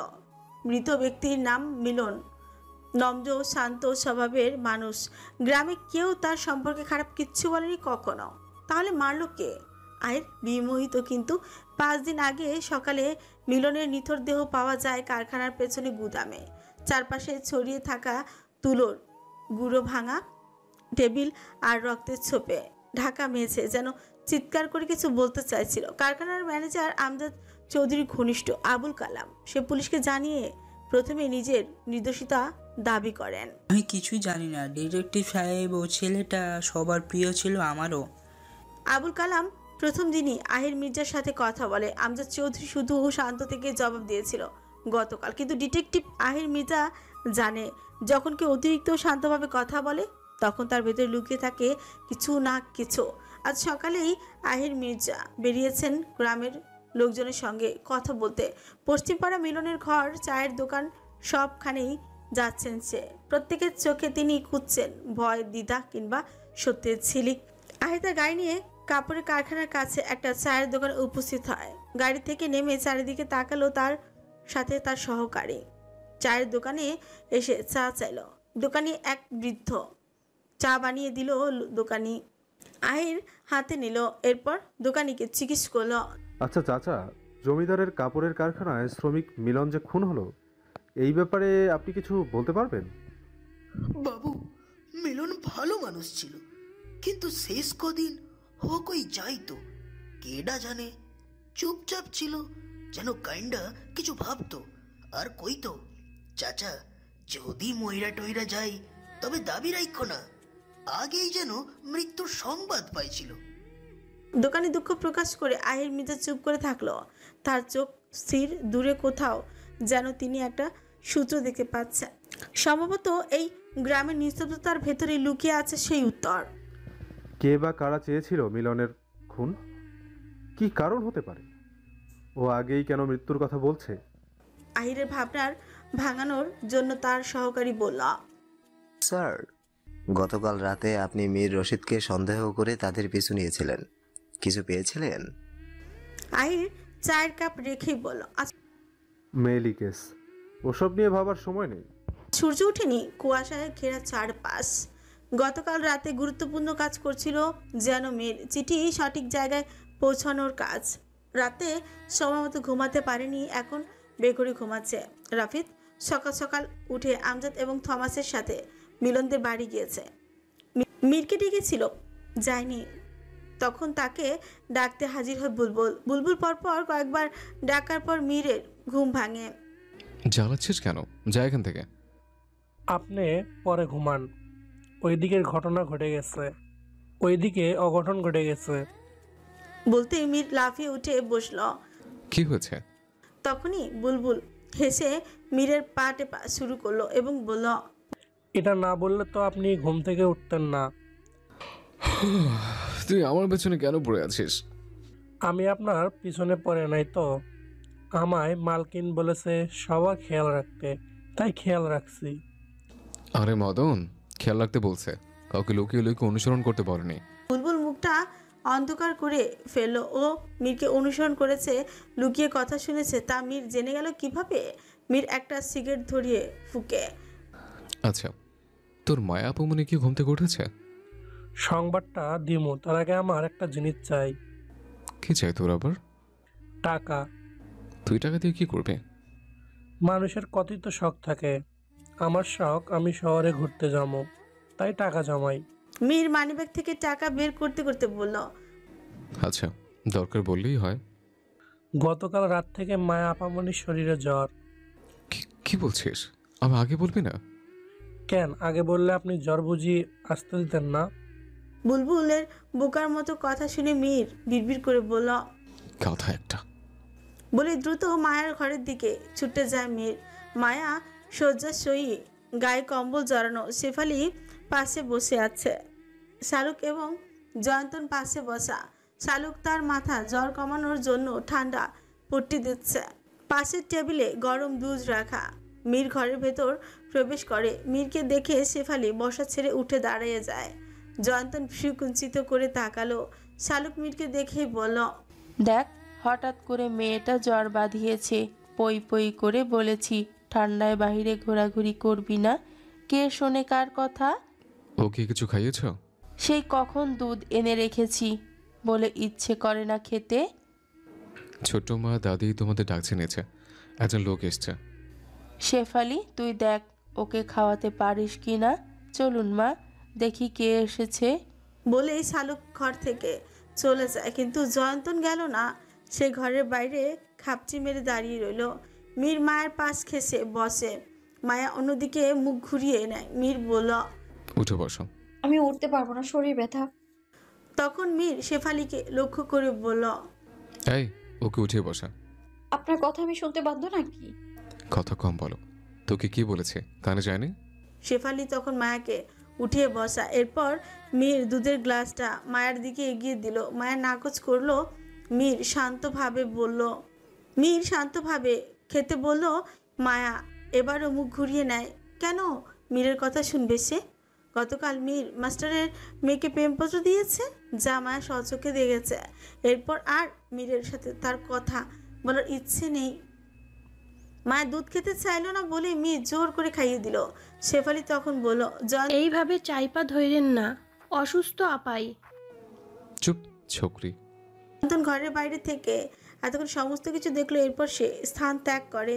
Speaker 1: মৃত ব্যক্তির নাম মিলন, নম্র শান্ত স্বভাবের মানুষ। গ্রামে কেউ তার সম্পর্কে খারাপ কিচ্ছু বলেনি কখনো। তাহলে মারল কে? আহির বিমোহিত, কিন্তু 5 দিন আগে সকালে মিলনের নিথর দেহ পাওয়া যায় কারখানার পেছনে গুদামে। চারপাশে ছড়িয়ে থাকা তুলোর গুঁড়ো, ভাঙা টেবিল আর রক্তের ছোপে ঢাকা মেঝে যেন চিৎকার করে কিছু বলতে চাইছিল। কারখানার ম্যানেজার আমজাদ চৌধুরীর ঘনিষ্ঠ আবুল কালাম সে পুলিশকে জানিয়ে প্রথমে নিজের নির্দোষিতা দাবি করেন।
Speaker 15: আমি কিছুই জানি না ডিটেকটিভ সাহেব, ও ছেলেটা সবার প্রিয় ছিল, আমারও।
Speaker 1: আবুল কালাম প্রথম দিনই আহির মির্জার সাথে কথা বলে। আমজাদ চৌধুরী শুধু শান্ত থেকে জবাব দিয়েছিল গতকাল, কিন্তু ডিটেকটিভ আহির মির্জা জানে যখন কেউ অতিরিক্ত শান্তভাবে কথা বলে তখন তার ভেতরে লুকিয়ে থাকে কিছু না কিছু। আজ সকালেই আহির মির্জা বেরিয়েছেন গ্রামের লোকজনের সঙ্গে কথা বলতে। পশ্চিমপাড়া মিলনের ঘর, চায়ের দোকান সবখানেই যাচ্ছেন সে। প্রত্যেকের চোখে তিনি খুঁজছেন ভয়, দ্বিধা কিংবা সত্যের ঝিলিক। আহির তার গাড়ি নিয়ে কাপড়ের কারখানার কাছে একটা চায়ের দোকানে উপস্থিত হয়। গাড়ি থেকে নেমে চারিদিকে তাকালো তার সাথে তার সহকারী। চায়ের দোকানে এসে চা চাইল। দোকানি এক বৃদ্ধ চা বানিয়ে দিল দোকানি। আহির হাতে নিল। এরপর দোকানিকে জিজ্ঞেস করলো,
Speaker 14: আচ্ছা চাচা, জমিদারের কাপড়ের কারখানায় শ্রমিক মিলন যে খুন হলো, এই ব্যাপারে আপনি কিছু বলতে পারবেন?
Speaker 20: বাবু, মিলন ভালো মানুষ ছিল, কিন্তু শেষ কদিন কই যাইতো কেডা জানে, চুপচাপ ছিল, যেন কাইন্ডা কিছু ভাবতো আর কইতো। চাচা, যদি ময়রা টইরা যাই তবে দাবি রাখো না, আগেই যেন মৃত্যুর সংবাদ পাইছিল।
Speaker 1: দোকানি দুঃখ প্রকাশ করে আহির মেজাজ চুপ করে থাকলো। তার চোখ স্থির, দূরে কোথাও যেন তিনি একটা সূত্র দেখতে পাচ্ছে। সম্ভবত এই গ্রামের নিস্তব্ধতার ভেতরে লুকিয়ে আছে সেই উত্তর।
Speaker 14: কে বা কারা চেয়েছিল মিলনের খুন? কি কারণ হতে পারে? ও আগেই কেন মৃত্যুর কথা বলছে?
Speaker 1: আহিরের ভাবনার ভাঙানোর জন্য তার সহকারী বলল,
Speaker 21: স্যার, গতকাল রাতে আপনি মীর রশিদকে সন্দেহ করে তাদের পিছু নিয়েছিলেন, কিছু পেয়েছিলেন?
Speaker 1: আহির চায়ের কাপ রেখেই বলল,
Speaker 14: মেইলি কেস, ওসব নিয়ে ভাবার সময় নেই।
Speaker 1: সূর্য ওঠেনি, কুয়াশায় ঘেরা চারপাশ। গতকাল রাতে গুরুত্বপূর্ণ কাজ করছিল যেন মেয়ের চিঠি সঠিক জায়গায় পৌঁছানোর কাজ। রাতে সময় মতো ঘুমাতে পারেনি, এখন বেঘরে ঘুমাচ্ছে। রাফিদ সকাল সকাল উঠে আমজাদ এবং থমাসের সাথে মিলনদের বাড়ি গিয়েছে। মীরকে ডেকেছিল, যায়নি। তখন তাকে ডাকতে হাজির হয় বুলবুল। বুলবুল পরপর কয়েকবার ডাকার পর মীরের ঘুম ভাঙে।
Speaker 3: জ্বালাচ্ছিস কেন? যা এখান থেকে।
Speaker 9: আপনি পরে ঘুমান। ওইদিকের ঘটনা ঘটে গেছে, ওইদিকে অঘটন ঘটে গেছে।
Speaker 1: বলতে মীর লাফিয়ে উঠে বসল।
Speaker 3: কি হয়েছে?
Speaker 1: তখনই বুলবুল হেসে মীরের পা টেপা শুরু করলো এবং বলল,
Speaker 9: এটা না বললে তো আপনি ঘুম থেকে উঠতেন না।
Speaker 3: তুই আমার পেছনে কেন পড়ে আছিস?
Speaker 9: আমি আপনার পিছনে পড়ে নাই তো। আমায় মালকিন বলেছে সবার খেয়াল রাখতে, তাই খেয়াল রাখছি।
Speaker 3: আরে মদন, খেয়াল রাখতে বলছে, কাউকে লুকিয়ে লুকিয়ে অনুসরণ করতে বলেনি।
Speaker 1: বুলবুল মুখটা অন্ধকার করে ফেললো। ও মীরকে অনুসরণ করেছে, লুকিয়ে কথা শুনেছে, তা মীর জেনে গেল কিভাবে? মীর একটা সিগারেট ধরিয়ে ফুকে,
Speaker 3: আচ্ছা, তোর মায়া আপমনি কি ঘুম থেকে উঠেছে?
Speaker 9: সংবাদটা দিমু, তার আগে আমার একটা জিনিস চাই।
Speaker 3: কি চাই তোর আবার?
Speaker 9: টাকা।
Speaker 3: তুই টাকা দিয়ে কি করবে?
Speaker 9: মানুষের কতই তো শখ থাকে। আমার শখ আমি শহরে ঘুরতে যাবো, তাই টাকা জমাই।
Speaker 1: মীর মানিব্যাগ থেকে টাকা বের করতে করতে বলল,
Speaker 3: আচ্ছা, দরকার বললেই হয়।
Speaker 9: গতকাল রাত থেকে মায়া আপামনির শরীরে জ্বর।
Speaker 3: কি বলছিস? আমি আগে বলবি না
Speaker 9: কেন? আগে বললে আপনি জ্বর বুঝি আসতে দিতেন না?
Speaker 1: বুলবুলের বোকার মতো কথা শুনে মীর বিড়বিড় করে বলল,
Speaker 3: কথা একটা।
Speaker 1: বলে দ্রুত মায়ার ঘরের দিকে ছুটে যায় মীর। মায়া শয্যাশয়ী, গায়ে কম্বল জড়ানো। শেফালি পাশে বসে আছে, শালুক এবং জয়ন্তন পাশে বসা। শালুক তার মাথা জ্বর কমানোর জন্য ঠান্ডা পট্টি দিচ্ছে। পাশের টেবিলে গরম দুধ রাখা। মীর ঘরের ভেতর প্রবেশ করে। মীরকে দেখে শেফালি বসা ছেড়ে উঠে দাঁড়িয়ে যায়। জয়ন্তন ভ্রুকুঞ্চিত করে তাকালো। শালুক মীরকে দেখেই বলল,
Speaker 5: দেখ, হঠাৎ করে মেয়েটা জ্বর বাঁধিয়েছে। পই পই করে বলেছি ঠান্ডায় বাইরে ঘোরাঘুরি করবি না। কে শোনে কার কথা?
Speaker 3: ওকে কিছু খাইয়েছ?
Speaker 5: সেই কখন দুধ এনে রেখেছি, বলে ইচ্ছে করে না খেতে।
Speaker 3: ছোট মা দাদি তোমাদের ডাকছে নিয়েছে, একজন লোক এসছে।
Speaker 5: শেফালি, তুই দেখ ওকে খাওয়াতে পারিস কি না। চলুন মা, দেখি কে এসেছে।
Speaker 1: বলেই শালুক ঘর থেকে চলে যায়, কিন্তু জয়ন্তন গেল না। সে ঘরের বাইরে খাপচি মেরে দাঁড়িয়ে রইল। মীর মায়ের পাশ ঘেঁষে বসে। মায়া অন্যদিকে মুখ ঘুরিয়ে নেয়। মীর বলল,
Speaker 3: উঠে বসো।
Speaker 7: আমি উঠতে পারবো না, শরীর ব্যথা।
Speaker 1: তখন মীর শেফালিকে লক্ষ্য করে বলল,
Speaker 3: এই, ওকে উঠে বসা।
Speaker 7: আপনার কথা আমি শুনতে বাধ্য নাকি?
Speaker 3: কথা কম বলো। তোকে কি বলেছে, কানে যায়নি?
Speaker 1: শেফালি তখন মায়াকে উঠিয়ে বসা। এরপর মীর দুধের গ্লাসটা মায়ের দিকে এগিয়ে দিল। মায়া নাকচ করলো। মীর শান্তভাবে খেতে বলল। মায়া এবারও মুখ ঘুরিয়ে নেয়। কেন মীরের কথা শুনবে সে? গতকাল মীর মাস্টারের মেয়েকে প্রেমপত্র দিয়েছে, যা মায়া স্বচক্ষে দেখেছে। এরপর আর মীরের সাথে তার কথা বলার ইচ্ছে নেই। মায়া দুধ খেতে চাইলো না বলে মীর জোর করে খাইয়ে দিল। শেফালি তখন বলল,
Speaker 12: এইভাবে চাইপা ধইরেন না, অসুস্থ আপাই।
Speaker 3: চুপ ছোকরি।
Speaker 1: ঘরের বাইরে থেকে এতক্ষণ সমস্ত কিছু দেখলো। এরপর সে স্থান ত্যাগ করে।